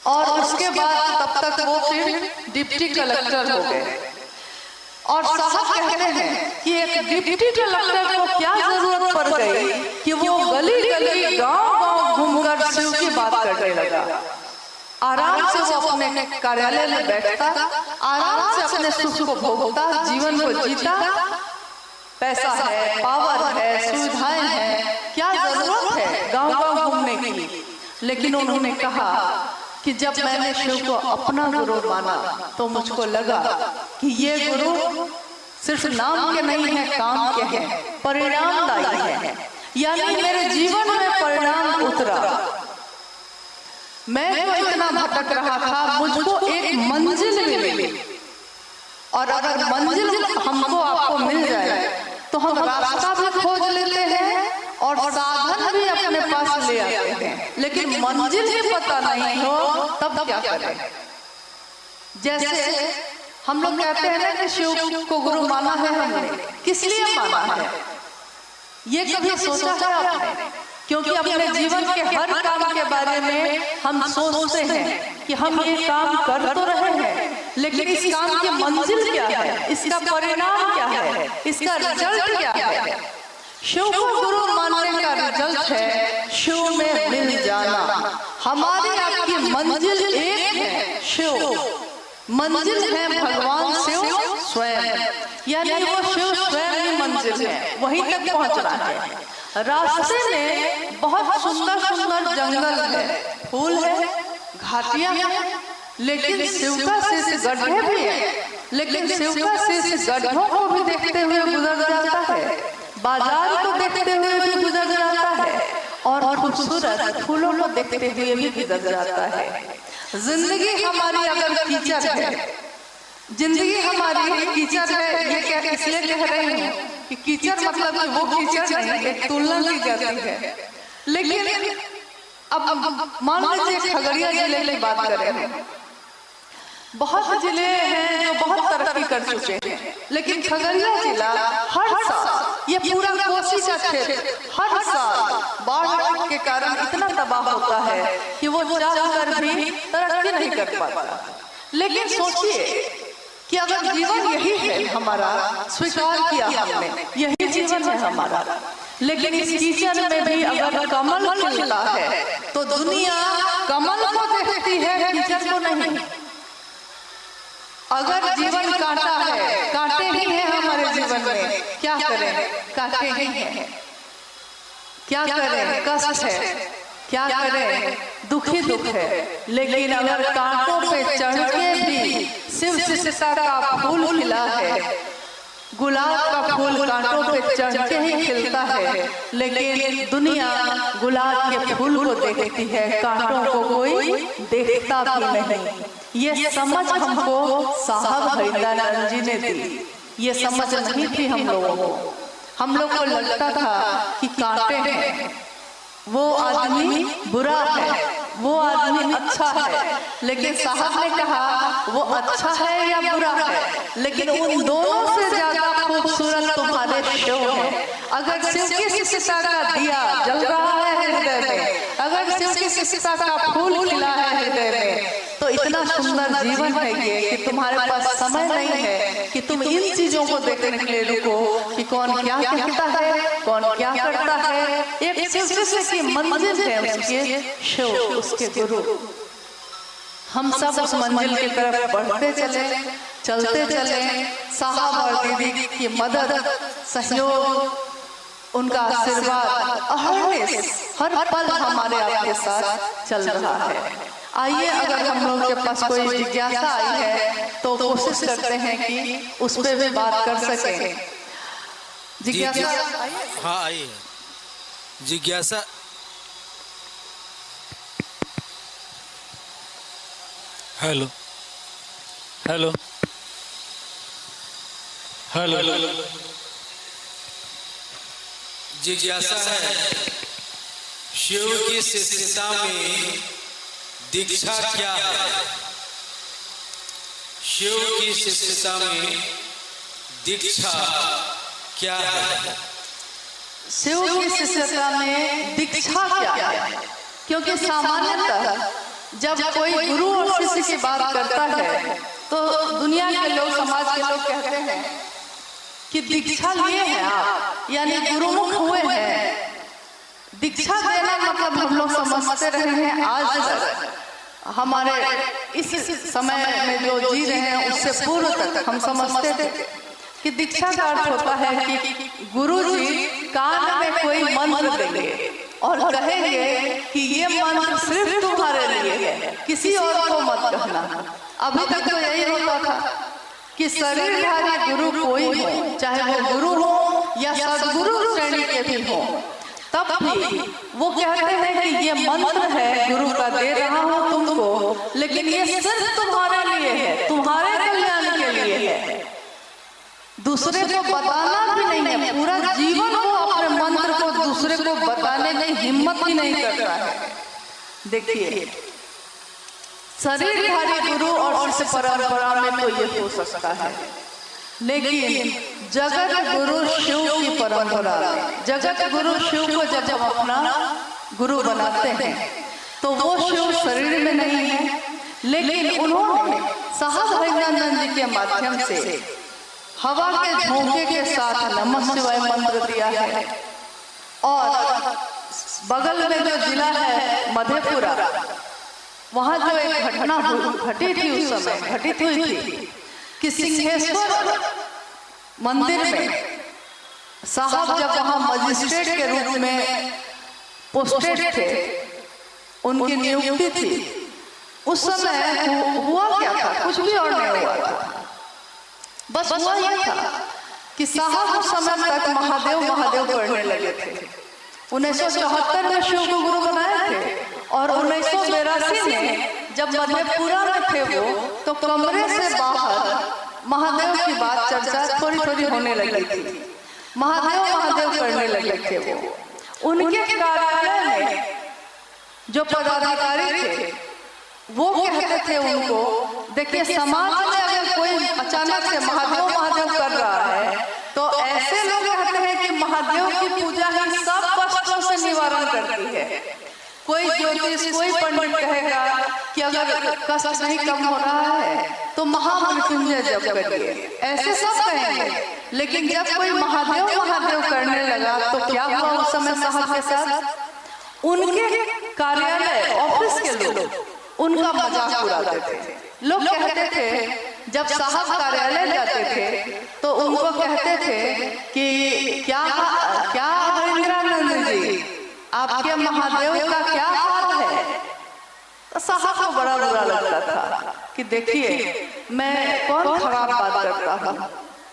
और उसके बाद तब तक वो फिर डिप्टी कलेक्टर हो गए। और साहब कहते हैं कि एक डिप्टी कलेक्टर को क्या जरूरत पड़ गई कि वो गली गली गांव गांव घूमकर शिव की बात करने लगा। आराम से वो अपने कार्यालय में बैठता, आराम से अपने सुख को भोगता, जीवन को जीता। पैसा है, पावर है, सुविधाएं हैं, क्या जरूरत है गांव-गांव घूमने की। लेकिन उन्होंने कहा कि जब मैंने शिव को अपना गुरु माना तो मुझको लगा कि ये गुरु सिर्फ नाम के नहीं है, काम के हैं, परिणामदायी है। यानी मेरे जीवन में परिणाम उतरा। मैं तो इतना भटक रहा था, मुझको एक मंजिल मिली। और अगर मंजिल हमको आपको मिल जाए तो हम रास्ता भी खोज लेते हैं और साधन भी अपने पास ले आते हैं, लेकिन मंजिल ही पता नहीं हो तब क्या करें। जैसे हम लोग कहते हैं ना कि शिव को गुरु माना है हमने, किस लिए माना है ये कभी सोचा है आपने? क्योंकि अपने जीवन के हर काम के बारे में हम सोचते हैं कि हम ये काम कर तो रहे हैं, लेकिन इस काम की मंजिल क्या है, इसका परिणाम क्या है, इसका रिजल्ट क्या है। शिव को गुरु मानने का रिजल्ट है शिव में मिल जाना। हमारी आपकी मंजिल एक है, शिव। मंजिल है भगवान शिव स्वयं, यानी वो शिव स्वयं ही मंजिल है, वहीं तक पहुंचना है। रास्ते में बहुत सुंदर सुंदर जंगल है, फूल है, घाटियां हैं, लेकिन शिव का शीश गड्ढे भी है। लेकिन शिव का शीश गड्ढों को भी देखते हुए गुजर जाता है, बाजार को देखते हुए भी गुजर जाता है, और खूबसूरत फूलों को देखते हुए भी गुजर जाता है। जिंदगी हमारी अगर कीचड़ है, जिंदगी हमारी कीचड़ है, ये क्या इसलिए कह रही हूँ कि कीचड़ मतलब कि वो कीचड़ नहीं, एक तुलना की जाती है। लेकिन अब मान लीजिए खगड़िया जिले की बात करें, बहुत जिले हैं जो बहुत तरक्की कर चुके हैं, लेकिन खगड़िया जिला हर साल, ये पूरा कोसी का क्षेत्र हर साल बाढ़ के कारण इतना तबाह होता है कि वो चाहकर भी तरक्की नहीं कर पाता। लेकिन सोचिए कि अगर जीवन यही है हमारा, स्वीकार किया हमने, यही जीवन है हमारा, लेकिन इस कीचड़ में भी अगर कमल खिलता है तो दुनिया कमल को देखती है, कीचड़ को नहीं। अगर जीवन कांटा है, कांटे ही है हमारे जीवन में, क्या करें, कांटे ही हैं, क्या करें, कष्ट है, क्या करें, दुखी दुख है। लेकिन अगर कांटों पे चढ़ के भी शिव शिष्टा का फूल खिला है, गुलाब का फूल कांटों पे चढ़ के ही खिलता है, लेकिन दुनिया गुलाब के फूल को देखती है, कांटों को कोई देखता भी नहीं। ये समझ हमको साहब हरिदानंद जी ने दी, ये समझ नहीं थी हम लोगों को। हम लोग को लगता था कि कांटे हैं, वो आदमी बुरा है, वो आदमी अच्छा है, लेकिन साहब ने कहा वो अच्छा है या बुरा है, लेकिन उन दोनों से ज्यादा खूबसूरत तुम्हारे शिव है। अगर शिव की शिष्टा का दिया जल रहा है हृदय में, अगर शिव की शिष्टा का फूल खिला है हृदय में, तो इतना सुंदर जीवन है ये कि तुम्हारे पास समय नहीं है कि तुम इन चीजों को देखने के लिए रुको कि कौन क्या कहता है, कौन क्या करता है। एक शिव की मंजिल है, उसके शिव, उसके गुरु। हम सब उस मंजिल की तरफ बढ़ते चले, चलते चले। साहब और दीदी की मदद, सहयोग, उनका आशीर्वाद हर पल हमारे आपके साथ चल रहा है। आइए, अगर हम लोग के पास कोई जिज्ञासा आई है तो कोशिश करते हैं कि उस पर भी बात कर सकें। जिज्ञासा,
हाँ आइए। जिज्ञासा, हेलो हेलो हेलो, जिज्ञासा है शिव की शिष्यता में दीक्षा क्या है? शिव की शिष्यता में दीक्षा क्या है?
शिव की शिष्यता में दीक्षा क्या है? क्योंकि सामान्यतः जब कोई गुरु और शिष्य की बात करता है तो दुनिया के लोग, समाज के लोग कहते हैं कि दीक्षा लिए हैं आप, यानी गुरुमुख हुए हैं। दीक्षा देना मतलब हम लोग समझते रहे हैं आज तक हमारे इस समय में जो जी रहे हैं उससे पूर्व तक हम समझते थे कि दीक्षा का अर्थ होता है कि गुरु जी कान में कोई मंत्र देंगे और कहेंगे कि ये मंत्र सिर्फ तुम्हारे लिए है, किसी और को मत कहना। अभी तक तो यही होता था कि शरीरधारी गुरु कोई हो, चाहे वो गुरु हो या सदगुरु श्रेणी के भी हो, तब भी वो कहते हैं कि ये मंत्र है गुरु का, दे रहा हूं तुमको, लेकिन ये सिर्फ तुम्हारे लिए है, तुम्हारे कल्याण के लिए है, दूसरे को बताना भी नहीं है। पूरा जीवन वो अपने मंत्र को दूसरे को बताने की हिम्मत ही नहीं करता है। देखिए, शरीरधारी गुरु और इस परंपरा में तो ये हो सकता है, लेकिन जगत गुरु शिव की परंपरा में, जगत गुरु शिव को जब हम अपना गुरु बनाते हैं तो वो शिव शरीर में नहीं है, लेकिन उन्होंने साहब हरिनंदन जी के माध्यम से हवा के झोंके के साथ नमः शिवाय मंत्र दिया है। और बगल में जो जिला है मधेपुरा, वहां जो एक घटना घटी थी, उस समय घटित हुई थी कि सिंहेश्वर मंदिर में साहब जब वहां मजिस्ट्रेट के रूप में पोस्टेड थे, उनकी नियुक्ति थी, उस समय हुआ क्या था? कुछ भी और नहीं हुआ था। बस हुआ यह था कि साहब उस समय तक महादेव महादेव पढ़ने लगे थे। 1974 में शिव को गुरु बनाए थे और 1982 में जब मधेपुरा में थे वो, तो कमरे से बाहर महादेव की बात चर्चा थोड़ी थोड़ी होने लगी थी। महादेव महादेव करने लगे थे वो। उनके कार्यालय में जो पदाधिकारी थे वो कहते थे उनको, देखिए समाज में अगर कोई अचानक से महादेव महादेव कर रहा है तो ऐसे लोग कहते हैं कि महादेव की पूजा ही सब कष्टों से निवारण करती है। कोई ज्योतिष, कोई पंडित कहेगा कि अगर कष्ट नहीं कम हो रहा है तो महामृत्युंजय जप करिए, ऐसे सब कहेंगे। लेकिन जब कोई महादेव महादेव करने लगा तो क्या हुआ उस समय साहब के साथ? उनके कार्यालय ऑफिस के लोग उनका मजाक उड़ाते थे। लोग कहते थे जब साहब कार्यालय जाते थे तो उनको कहते थे कि क्या हरिंद्रानंद जी, आपके महादेव का क्या हाल है? तो साहब को बड़ा बुरा लगता था कि देखिए, मैं कौन खराब बात करता हूँ,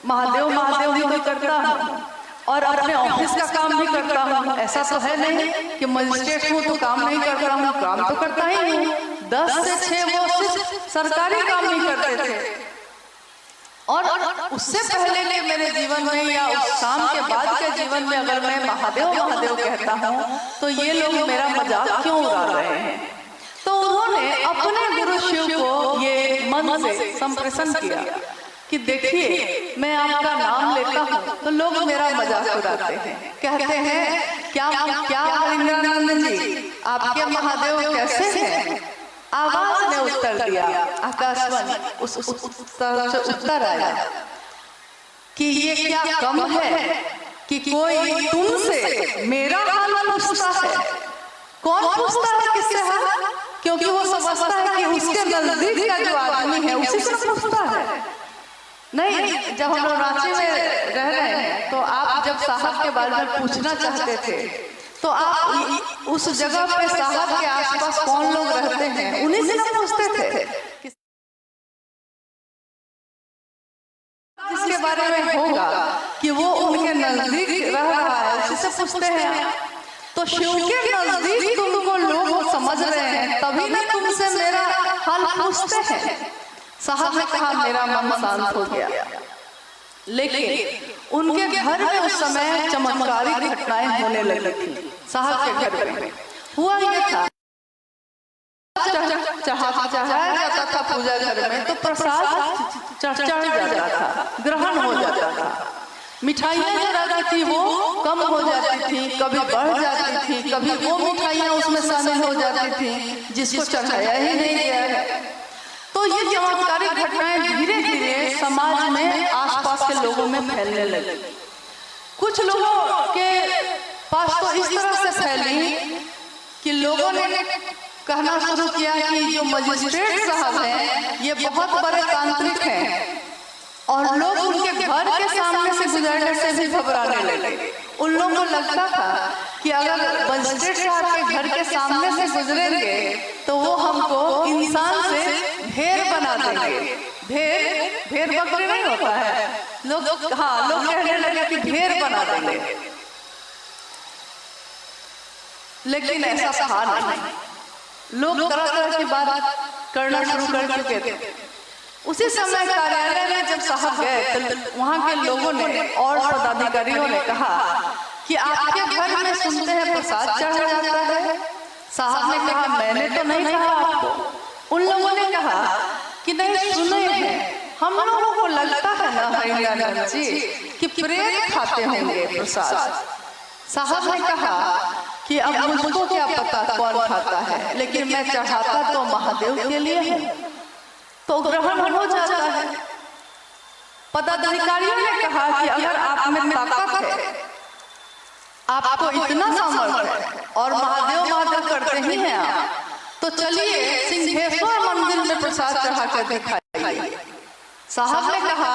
महादेव महादेव ही तो करता हूँ और अपने ऑफिस का काम भी करता हूँ। ऐसा तो है नहीं कि मजिस्ट्रेट हूँ तो काम नहीं करता हूँ, काम तो करता ही हूँ। 10 से 6 वो सिर्फ सरकारी काम नहीं करते थे। और उससे पहले के मेरे जीवन में या उस शाम के बाद के जीवन में अगर मैं महादेव महादेव कहता हूँ तो ये लोग मेरा मजाक क्यों उड़ा रहे हैं? तो उन्होंने अपने गुरु शिव को ये मन से संप्रेषण किया कि देखिए, मैं आपका नाम लेता हूँ तो लोग मेरा मजाक उड़ाते हैं, कहते हैं क्या हरिंद्रानंद जी, आपके महादेव कैसे हैं? आवाज ने उत्तर दिया, आकाशवाणी उस उत्तर से उत्तर आया कि ये क्या कम है कि कोई तुमसे मेरा हाल पूछता है? कौन पूछता है किससे हाल? क्योंकि वो समझता है कि उसके नजदीक का जो आदमी है उसी से पूछता है। नहीं, जब हम लोग रांची में रह रहे हैं तो आप जब साहब के बारे में पूछना चाहते थे तो आप उस जगह पे साहब के आसपास कौन लोग रहते हैं उन्हीं से पूछते थे। जिसके बारे में होगा कि वो उनके नजदीक रह रहा है उसी से पूछते हैं। तो शिव के नजदीक तुमको लोग समझ रहे हैं, तभी ना तुमसे मेरा हाल पूछते हैं। साहब ने कहा मेरा मन शांत हो गया। लेकिन उनके घर में उस समय चमत्कारी घटनाएं होने लगी थी। साहब के घर में हुआ ये था, चढ़ाया जाता था पूजा घर में तो प्रसाद चढ़ जाता था, ग्रहण हो जाता था। मिठाइयाँ जो रहती थी वो कम हो जाती थी, कभी बढ़ जाती थी, कभी वो मिठाइयाँ उसमें शामिल हो जाती थी जिसको चढ़ाया ही नहीं गया है। तो ये चमत्कारिक घटनाएं धीरे धीरे समाज में आसपास के लोगों में फैलने लगी। कुछ लोगों के पास तो इस तरह से फैली कि लोगों ने कहना शुरू किया कि जो मजिस्ट्रेट साहब हैं ये बहुत बड़े तांत्रिक हैं, और लोग उनके घर के सामने से गुजरने से भी घबराने लगे। उन लोगों को लगता था कि अगर मजिस्ट्रेट साहब के घर के सामने से गुजरेंगे तो वो हमको इंसान से भेड़ बना देंगे। भेड़ बकरी नहीं होता है, लोग कहने लगे कि भेड़ बना देंगे, लेकिन ऐसा था नहीं। लोग तरह तरह की बात करना शुरू कर चुके थे। उसी समय कार्यालय में जब साहब गए तो वहाँ के लोगों ने और पदाधिकारियों ने कहा कि आपके घर में सुनते हैं प्रसाद चढ़ा जाता है। साहब ने कहा मैंने तो नहीं कहा आपको। उन लोगों ने कहा कि नहीं सुने हैं, हम लोगों को लगता है ना हरियाणा जी कि प्रेत खाते होंगे प्रसाद। साहब ने कहा कि अब मुझको क्या पता कौन खाता है, लेकिन मैं चढ़ाता तो महादेव के लिए है, तो ग्रहण हो जाता है। पदाधिकारियों ने कहा कि अगर आप में ताकत है, आपको इतना सामर्थ्य है और महादेव करते ही हैं आप, तो चलिए सिंहेश्वर मंदिर में प्रसाद चढ़ा कर दिखाइए। साहब ने कहा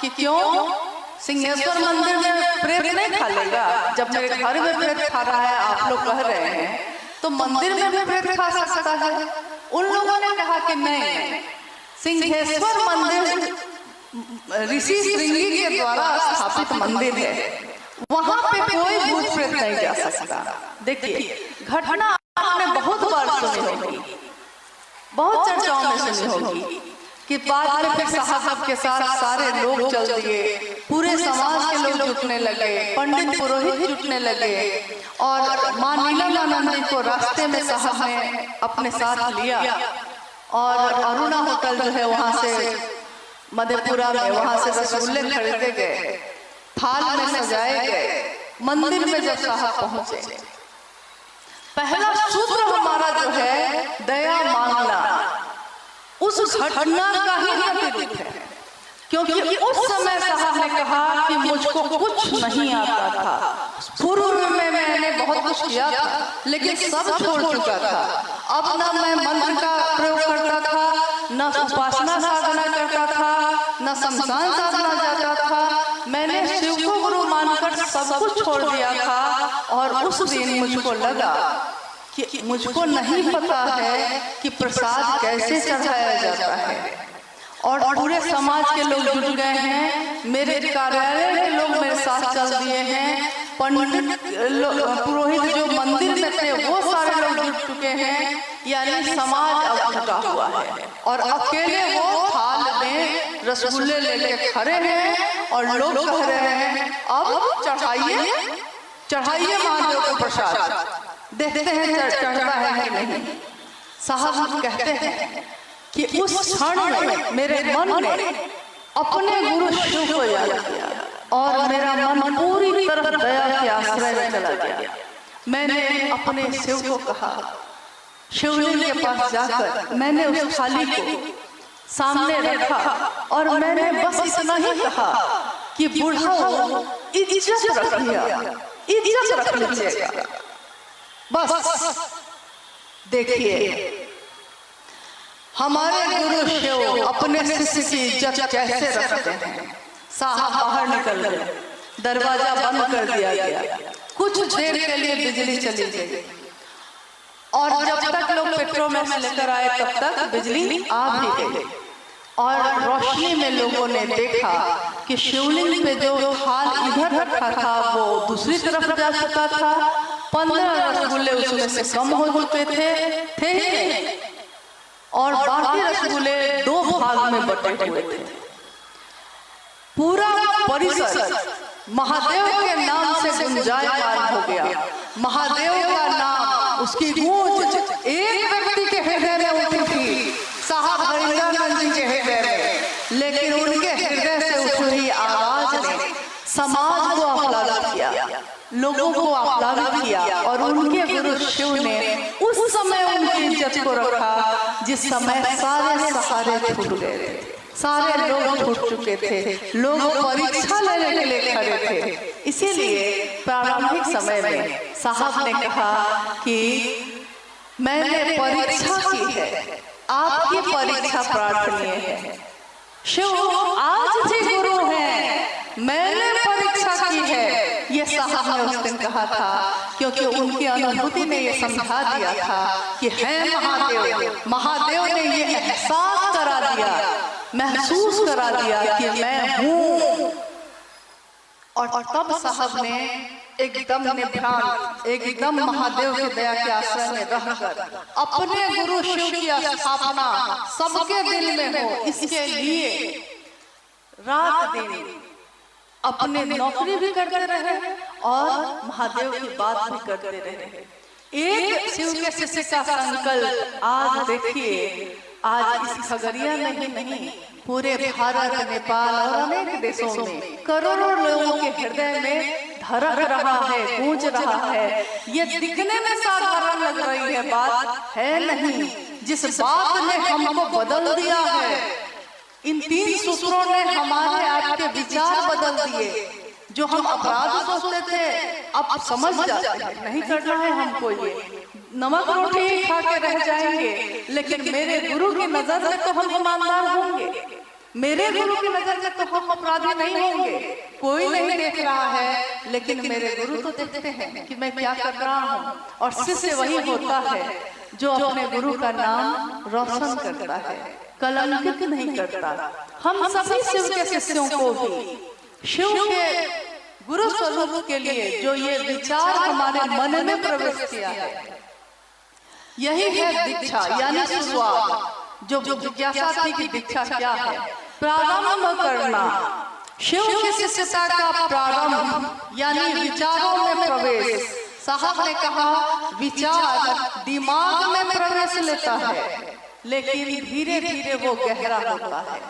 कि क्यों, सिंहेश्वर मंदिर में प्रेत नहीं खा लेगा? जब मेरे घर में प्रेत खा रहा है, आप लोग कह रहे हैं, तो मंदिर में भी प्रेत खा सकता है। उन लोगों ने कहा कि नहीं, सिंहेश्वर मंदिर ऋषि श्रृंगी के द्वारा स्थापित मंदिर है, वहां पे कोई भूत प्रेत नहीं जा सकता। देखिए घटना आपने बहुत बार सुनी होगी, बहुत चर्चाओं में सुनी होगी कि बाद में फिर साहब के साथ सारे लोग चल दिए, पूरे समाज के लोग जुटने लगे, पंडित पुरोहित जुटने लगे, और मां नीलमानंद जी को रास्ते में साहब ने अपने साथ लिया और अरुणा होटल जो है वहां से मधेपुरा में, वहां से रसगुल्ले खरीदे गए, थाल में सजाए गए। मंदिर में जब साहब पहुंचे, पहला सूत्र हमारा जो है दया मांगना, उस घटना का ही प्रतिरूप है। क्योंकि उस समय साहब ने कहा कि मुझको कुछ नहीं आता था, पूर्व में मैंने बहुत कुछ किया था लेकिन सब छोड़ चुका था। अब ना मैं मंत्र का प्रयोग करता था, न उपासना साधना करता था, न शमशान साधना जाता था। मैंने शिव को गुरु मानकर सब कुछ छोड़ दिया था, और उस दिन मुझको लगा कि मुझको नहीं पता है कि प्रसाद कैसे चढ़ाया जाता है, और पूरे समाज के लोग जुट गए हैं, मेरे कार्यालय के लोग मेरे साथ चल दिए हैं, पंडित पुरोहित जो मंदिर में थे वो सारे लोग जुट चुके हैं, यानी समाज अब जुटा हुआ है, और अकेले वो थाल में रसगुल्ले लेके खड़े हैं और लोग कह रहे हैं अब चढ़ाइए महादेव को प्रसाद, देखते हैं चढ़ता है कि नहीं। साहब कहते हैं कि उस क्षण में मेरे मन ने अपने गुरु शिव को याद किया, और मेरा मन पूरी तरह दया के आश्रय में चला गया। मैंने अपने शिव को कहा, शिवलिंग के पास जाकर मैंने उस थाली को सामने रखा, और मैंने बस इतना ही कहा कि बूढ़ा इज्जत रख लीजिएगा। बस देखिए हमारे गुरु शिव अपने शिष्य की इज्जत कैसे रखते हैं। साहब बाहर निकल गए, दरवाजा बंद कर दिया गया, कुछ देर के लिए बिजली चली गई, और जब तक लोग पेट्रोल लेकर आए तब तक बिजली आ भी गई, और रोशनी में लोगों ने देखा कि शिवलिंग पे जो थाल इधर रखा था वो दूसरी तरफ जा चुका था। 15 रसगुल्ले उसमें से कम हो चुके थे ही, और बाकी रसगुल्ले 2 भाग में बटे हुए थे। पूरा परिसर महादेव के नाम से गुंजायमान हो गया। महादेव का नाम, उसकी गूंज एक व्यक्ति के हृदय में उठी थी, साहब हरिंदर जी के हृदय में, लेकिन उनके हृदय से उठ रही आवाज ने समाज को आह्लादित किया, लोगों को आह्लादित किया, और उनके गुरु शिव ने उस समय उनकी इज्जत को रखा जिस समय सारे सहारे छूट गए थे, सारे लोग छूट चुके थे, लोग परीक्षा लेने के लिए खड़े थे। इसीलिए प्रारंभिक समय में साहब ने कहा कि मैंने परीक्षा की है, आपकी परीक्षा प्रार्थनीय है। शिव आज भी गुरु हैं, मैंने परीक्षा की है, ये साहब ने उस दिन कहा था, क्योंकि उनकी अनुभूति ने ये समझा दिया था कि है महादेव। महादेव ने ये एहसास करा दिया, महसूस करा दिया कि मैं हूँ। और तब साहब ने एकदम निभ्रांत, एकदम महादेव की दया के आश्रय में रहकर अपने गुरु शिव की स्थापना सबके दिल में हो, इसके लिए रात दिन अपने नौकरी भी करते रहे और महादेव की बात भी करते रहे। एक शिव के शिष्य का संकल्प आज देखिए, आज इस खगड़िया में ही नहीं, पूरे भारत, नेपाल और अनेक देशों में करोड़ों लोगों के हृदय में धड़क रहा है, गूंज रहा है। ये दिखने में साधारण लग रही है, बात है नहीं। जिस बात ने हमको बदल दिया है, इन 3 सूत्रों ने हमारे आपके विचार बदल दिए। जो हम अपराध सोचते थे, अब समझ जाते हैं नहीं करना है हमको, ये नमक रोटी खा के रह जाएंगे, लेकिन मेरे गुरु की नजर में तो हम ईमानदार होंगे, मेरे गुरु की नजर में तो हम अपराधी नहीं होंगे। कोई नहीं देख रहा है, लेकिन मेरे गुरु तो देखते हैं कि मैं क्या कर रहा हूँ। और शिष्य वही होता है जो अपने गुरु का नाम रोशन करता है, कलंकित नहीं करता। हम सभी शिव के शिष्यों को भी शिव के गुरु स्वरूप के लिए जो ये विचार हमारे मन में प्रवेश किया है, यही है दीक्षा यानी शुरुआत। जो जिज्ञासा थी कि दीक्षा क्या है, प्रारंभ करना, शिव की शिष्यता का प्रारंभ यानी विचारों में प्रवेश। साहब ने कहा विचार दिमाग में प्रवेश लेता है, लेकिन धीरे धीरे वो गहरा होता है।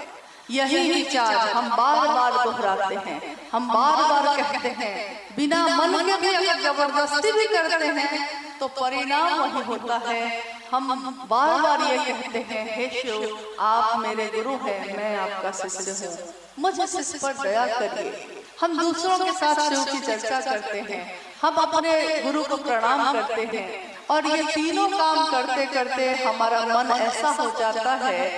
यही विचार हम बार बार दोहराते हैं, हम बार बार कहते हैं, बिना मन के भी अगर जबरदस्ती भी करते हैं तो परिणाम वही होता है। हम बार बार ये कहते हैं, हे शिव आप मेरे गुरु हैं, मैं आपका शिष्य हूँ, मुझ शिष्य पर दया करिए। हम दूसरों के साथ शिव की चर्चा करते हैं, हम अपने गुरु को प्रणाम करते हैं, और ये तीनों काम करते करते हमारा मन ऐसा हो जाता है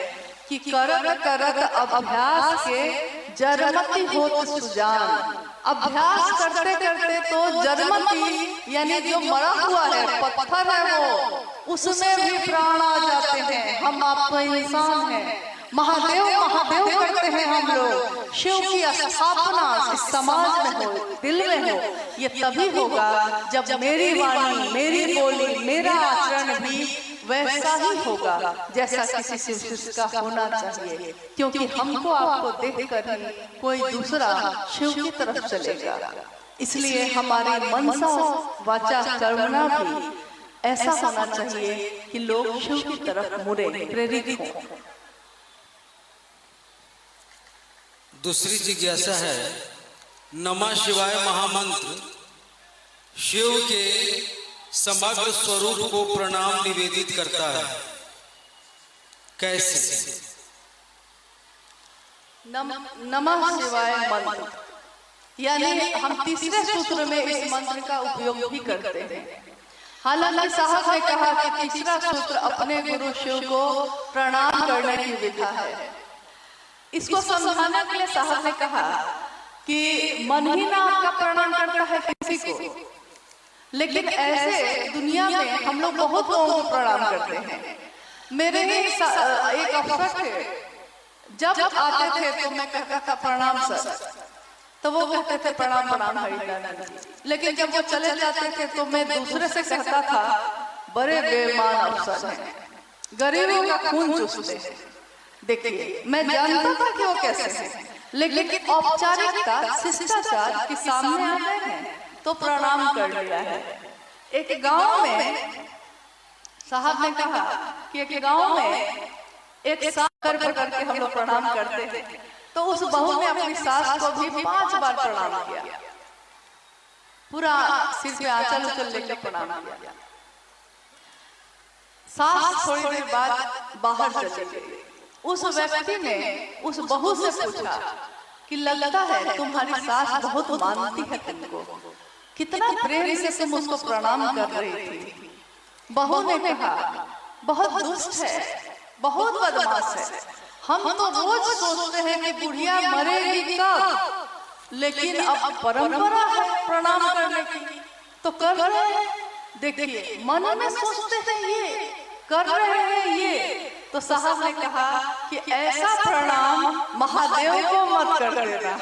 कि करत करत अभ्यास के जरमती होत सुजान। अभ्यास करते करते तो जरमती यानी जो मरा हुआ है, पत्थर है वो, उसमें भी प्राण आ जाते हैं। हम आप तो इंसान हैं, महादेव महादेव करते हैं हम लोग। शिव की स्थापना इस समाज में हो, दिल में हो, ये तभी होगा जब मेरी वाणी, मेरी बोली, मेरा आचरण भी वैसा ही होगा जैसा किसी शिव शिष्य का होना चाहिए। क्योंकि हमको आपको देखकर ही कोई दूसरा शिव की तरफ चलेगा। इसलिए हमारे मनसा वाचा कर्मणा भी ऐसा होना चाहिए कि लोग शिव की तरफ मुड़े, प्रेरित हों।
दूसरी जिज्ञासा है, नमः शिवाय महामंत्र शिव के समग्र स्वरूप को प्रणाम निवेदित करता है, कैसे?
नमः शिवाय मंत्र यानी हम तीसरे सूत्र में इस मंत्र का उपयोग भी करते हैं। हालांकि साहब ने कहा कि तीसरा सूत्र अपने गुरु शिव को प्रणाम करने की विधा है। इसको समझाने के लिए साहब ने कहा कि मन ही ना आपका प्रणाम करता है किसी को, लेकिन ऐसे दुनिया में हम लोग बहुत लोगों को प्रणाम करते हैं। मेरे एक अफसर थे, जब आते थे तो मैं कहता था प्रणाम सर, तो वो कहते थे प्रणाम प्रणाम हरिनारायण जी। लेकिन जब वो चले जाते थे तो मैं दूसरे से कहता था बड़े बेईमान अफसर हैं, गरीबों का खून चूसते हैं। देखिए मैं जानता था कि वो कैसे हैं, लेकिन औपचारिकता शिष्टाचार के सामने आ गए हैं तो प्रणाम कर लिया है। एक गांव में साहब ने कहा कि एक गांव में एक सास करके हम लोग प्रणाम करते हैं, तो उस बहू ने अपनी सास को भी 5 बार प्रणाम किया, पूरा सिर पे आंचल उचल लेकर प्रणाम किया। सास थोड़ी देर बाद बाहर चली गई। उस व्यक्ति ने उस बहू से पूछा कि लगता है तुम्हारी सास बहुत मानती है तुमको, कितना प्रेम से तुम उसको प्रणाम कर रही थी। बहू ने कहा बहुत दुष्ट है, बहुत बदमाश है। हम तो रोज सोचते हैं कि बुढ़िया मरेगी कब, लेकिन अब परंपरा है प्रणाम करने की तो कर रहे हैं। देखिए मन में सोचते हैं ये, कर रहे हैं ये। तो साहब ने कहा कि ऐसा प्रणाम महादेव को मत कर देना,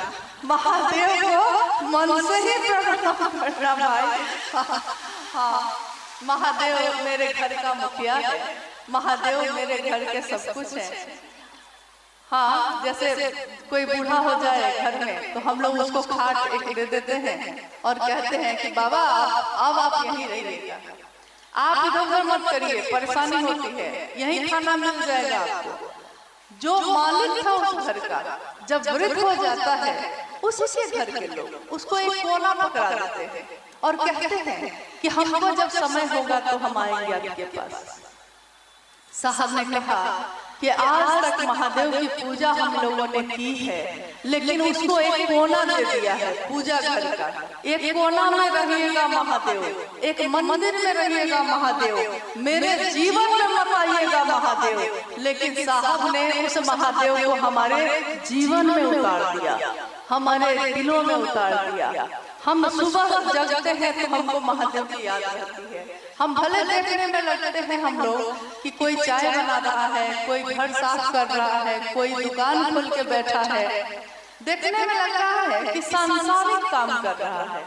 महादेव को मन से ही प्रणाम करना भाई। हाँ, महादेव मेरे घर का मुखिया है, महादेव मेरे घर के सब कुछ है। हाँ, जैसे कोई बूढ़ा हो जाए घर में तो हम लोग उसको खाट एक दे देते हैं और कहते हैं कि बाबा अब आप यहीं रहिएगा, आप इधर उधर मत करिए, परेशानी होती है, यहीं खाना मिल जाएगा आपको। जो मालिक था उस घर का जब वृद्ध हो जाता है उसी घर के लोग उसको एक कोना पकड़ा देते हैं और कहते हैं कि हमको जब समय होगा तो हम आएंगे आपके पास। साहब ने कहा कि आज तक महादेव की पूजा हम लोगों ने की है, लेकिन उसको एक कोना दे दिया है पूजा घर का। एक कोना में रहिएगा महादेव, एक मंदिर में रहिएगा महादेव, मेरे जीवन में मत आइएगा महादेव। लेकिन साहब ने उस महादेव को हमारे जीवन में उतार दिया, हमारे दिलों में उतार दिया। हम सुबह जगते हैं तो हमको महादेव की याद रहती है। हम भले देखने में लगते हैं हम लोग कि कोई चाय बना रहा है, कोई घर साफ कर रहा है, कोई दुकान खोल के बैठा है, देखने में लग रहा है कि सांसारिक काम कर रहा है,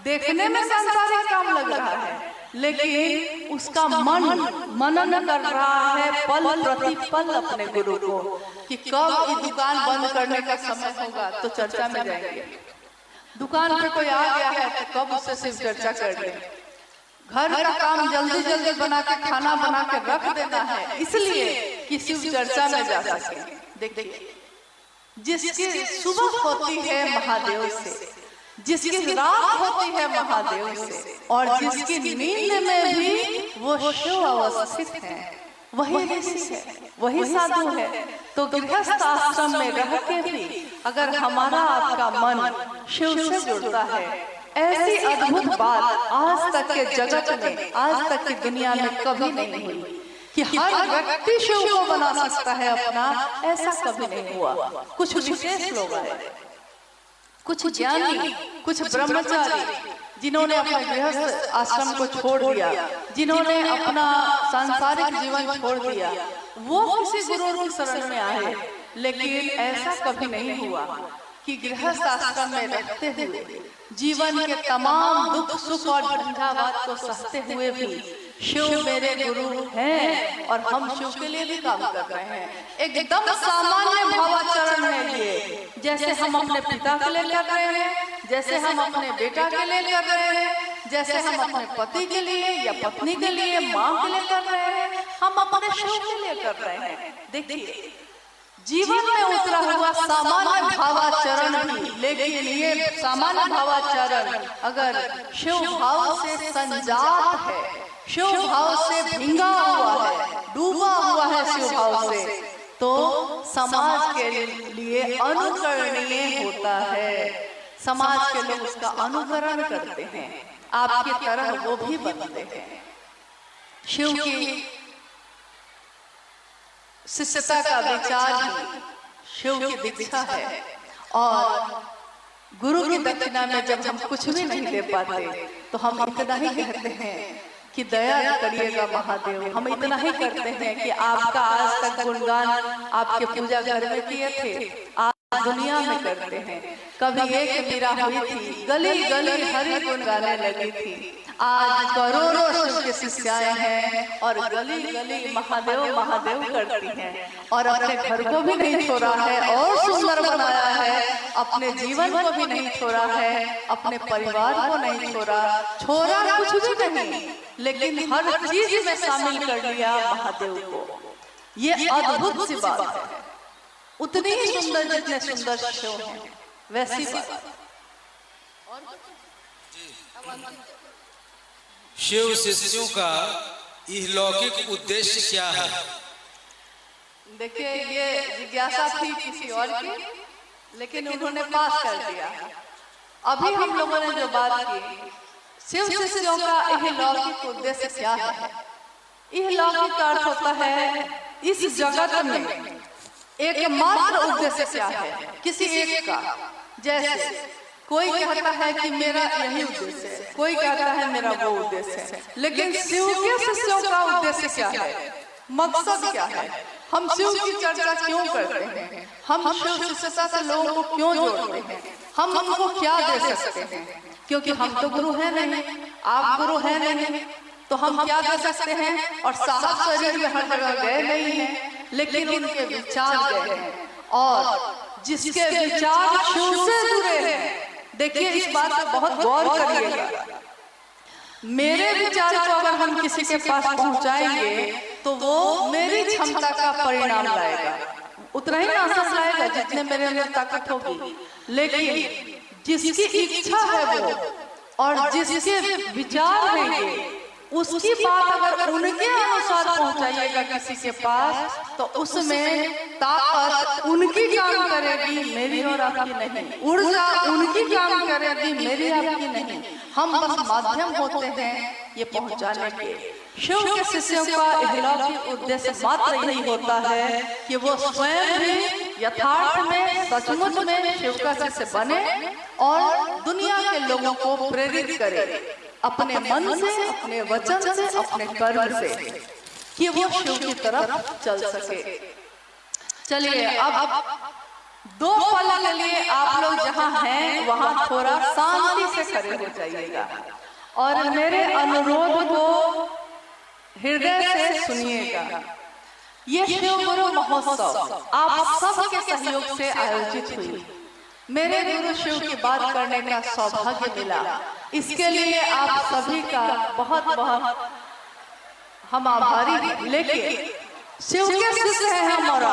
देखने में सांसारिक काम लग रहा है, लेकिन उसका मनन कर रहा है पल प्रति पल अपने गुरु को कि कब ये दुकान बंद करने का समय होगा तो चर्चा में जाएंगे। दुकान पे कोई आ गया है तो कब उससे सिर्फ चर्चा कर ले। घर का काम जल्दी जल्दी बना के खाना बना के रख देना है इसलिए कि सिर्फ चर्चा में जा सके। देखिए जिसकी सुबह होती है महादेव से, जिसकी रात होती है महादेव से, और जिसकी नींद में भी वो शिव अवस्थित है, वही ऋषि है, वही साधु है। तो गृहस्थ आश्रम में रह के भी अगर हमारा आपका मन शिव से जुड़ता है, ऐसी अद्भुत बात आज तक के जगत में, आज तक की दुनिया में कभी नहीं हुई कि हर व्यक्ति शिव को बना सकता है अपना, ऐसा कभी नहीं हुआ। कुछ विशेष लोग आए, कुछ ज्ञानी, कुछ ब्रह्मचारी जिन्होंने अपने गृहस्थ आश्रम को छोड़ दिया, जिन्होंने अपना सांसारिक जीवन छोड़ दिया, वो किसी गुरु की शरण में आए। लेकिन ऐसा कभी नहीं हुआ कि गृहस्थ आश्रम में रहते हुए जीवन के तमाम दुख सुख और झंझावात को सहते हुए भी शिव मेरे गुरु हैं और हम शिव के लिए भी काम कर रहे हैं। एकदम सामान्य भावाचरण है ये, जैसे हम अपने पिता के लिए कर रहे हैं, जैसे हम अपने बेटा के लिए कर रहे हैं, जैसे हम अपने पति के लिए या पत्नी के लिए, माँ के लिए कर रहे हैं, हम अपने शिव के लिए कर रहे हैं। देखिए जीवन में उतरा हुआ सामान्य भावाचरण भी, लेकिन ये सामान्य भावाचरण अगर शिव भाव से संजात है, शिव भाव से भिंगा हुआ है, डूबा हुआ है शिव भाव से, तो समाज के लिए अनुकरणीय होता है। समाज के लोग उसका अनुकरण करते हैं, आपकी तरह वो भी बनते हैं। शिव की शिष्यता का विचार ही शिव की दीक्षा है। और गुरु की दक्षिणा में जब हम कुछ भी नहीं दे पाते तो हम इतना ही कहते हैं कि दया करिएगा महादेव। हम इतना ही करते हैं कि आपका आज तक गुणगान आपके पूजा घर में किए थे, आज दुनिया में करते हैं। कभी एक मीरा हुई थी, गली गली हरि गुण गाने लगी थी, आज करोड़ों शिव के शिष्याएं हैं और गली गली महादेव महादेव करती हैं। और अपने घर को भी नहीं छोड़ा है और सुंदर बनाया है, अपने जीवन को भी नहीं छोड़ा है, अपने परिवार को नहीं छोड़ा कुछ भी नहीं, लेकिन हर चीज में शामिल कर लिया महादेव को। ये अद्भुत सी बात है। उतनी ही सुंदर जितने सुंदर शिव हैं वैसी बात।
शिव शिष्यों का इहलौकिक उद्देश्य क्या है?
देखिए ये जिज्ञासा थी किसी और की, लेकिन उन्होंने पास कर दिया। अभी हम लोगों ने जो बात की, शिव शिष्यों का इहलौकिक उद्देश्य क्या है, इहलौकिक का अर्थ होता है इस जगत में एकमात्र उद्देश्य क्या है, किसी एक का। जैसे कोई कहता है कि मेरा यही उद्देश्य है, कोई कहता है मेरा वो उद्देश्य है, लेकिन शिव के शिष्यों का उद्देश्य क्या है, मकसद क्या है? हम शिव की चर्चा क्यों करते हैं? हम शिव शिष्यता से लोगों को क्यों जोड़ते हैं? हम उनको क्या दे सकते हैं? क्योंकि हम तो गुरु है नहीं, आप गुरु है नहीं, तो हम क्या दे सकते हैं? और साहब शरीर में हर जगह गए नहीं हैं, लेकिन उनके विचार गए हैं, और जिसके विचार शिव से जुड़े हैं। देखिए, इस बात पर बहुत गौर करिएगा। मेरे विचार को अगर हम किसी के पास पहुंचाएंगे तो वो मेरी क्षमता का परिणाम लाएगा, उतना ही आसान लाएगा जितने मेरे अंदर ताकत होगी। लेकिन जिसकी इच्छा है वो और जिसके विचार हैं उसकी बात अगर उनके अनुसार पहुंचाइएगा किसी के पास, तो उसमें ताकत उनकी काम करेगी, मेरी और आपकी नहीं। ऊर्जा उनकी काम करेगी, मेरी आपकी नहीं। हम बस माध्यम होते हैं ये पहुंचाने के। शिव के शिष्यों का इहलौकिक उद्देश्य मात्र यही होता है कि वो स्वयं भी यथार्थ में, सचमुच में शिव का शिष्य बने और दुनिया के लोगों को प्रेरित करे अपने मन से, अपने वचन से, अपने कर्म से, कि वो शिव की तरफ चल सके। चलिए, अब 2 पल के लिए आप लोग जहाँ हैं वहाँ थोड़ा शांति से खड़े हो जाइएगा और मेरे अनुरोध को हृदय से सुनिएगा। ये शिव गुरु महोत्सव आप सबके सहयोग से आयोजित हुई। मेरे गुरु शिव की बात करने का सौभाग्य मिला, इसके लिए आप सभी का बहुत बहुत हम आभारी हैं। लेकिन शिव के शिष्य हैं हमारा,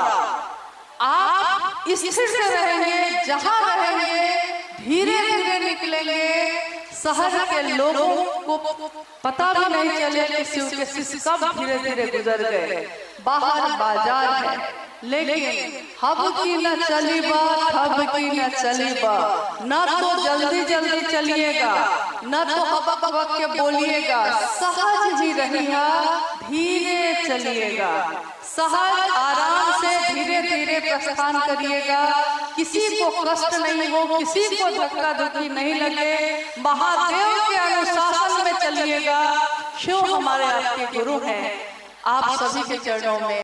आप स्थिर से रहेंगे, जहाँ रहेंगे धीरे धीरे निकलेंगे। शहर के लोगों को पता भी नहीं चले कि शिव के शिष्य कब धीरे धीरे गुजर गए। बाहर बाजार है, लेकिन हब की न चली बात, हब की न चली बात। न तो जल्दी जल्दी चलिएगा, न तो हबक हबक के बोलिएगा, सहज ही रहिएगा, धीरे चलिएगा। सहज आराम से धीरे धीरे प्रस्थान करिएगा। किसी को कष्ट नहीं हो, किसी को धक्का धुक्की नहीं लगे। महादेव के अनुशासन में चलिएगा। शिव हमारे आपके गुरु हैं। आप सभी के चरणों में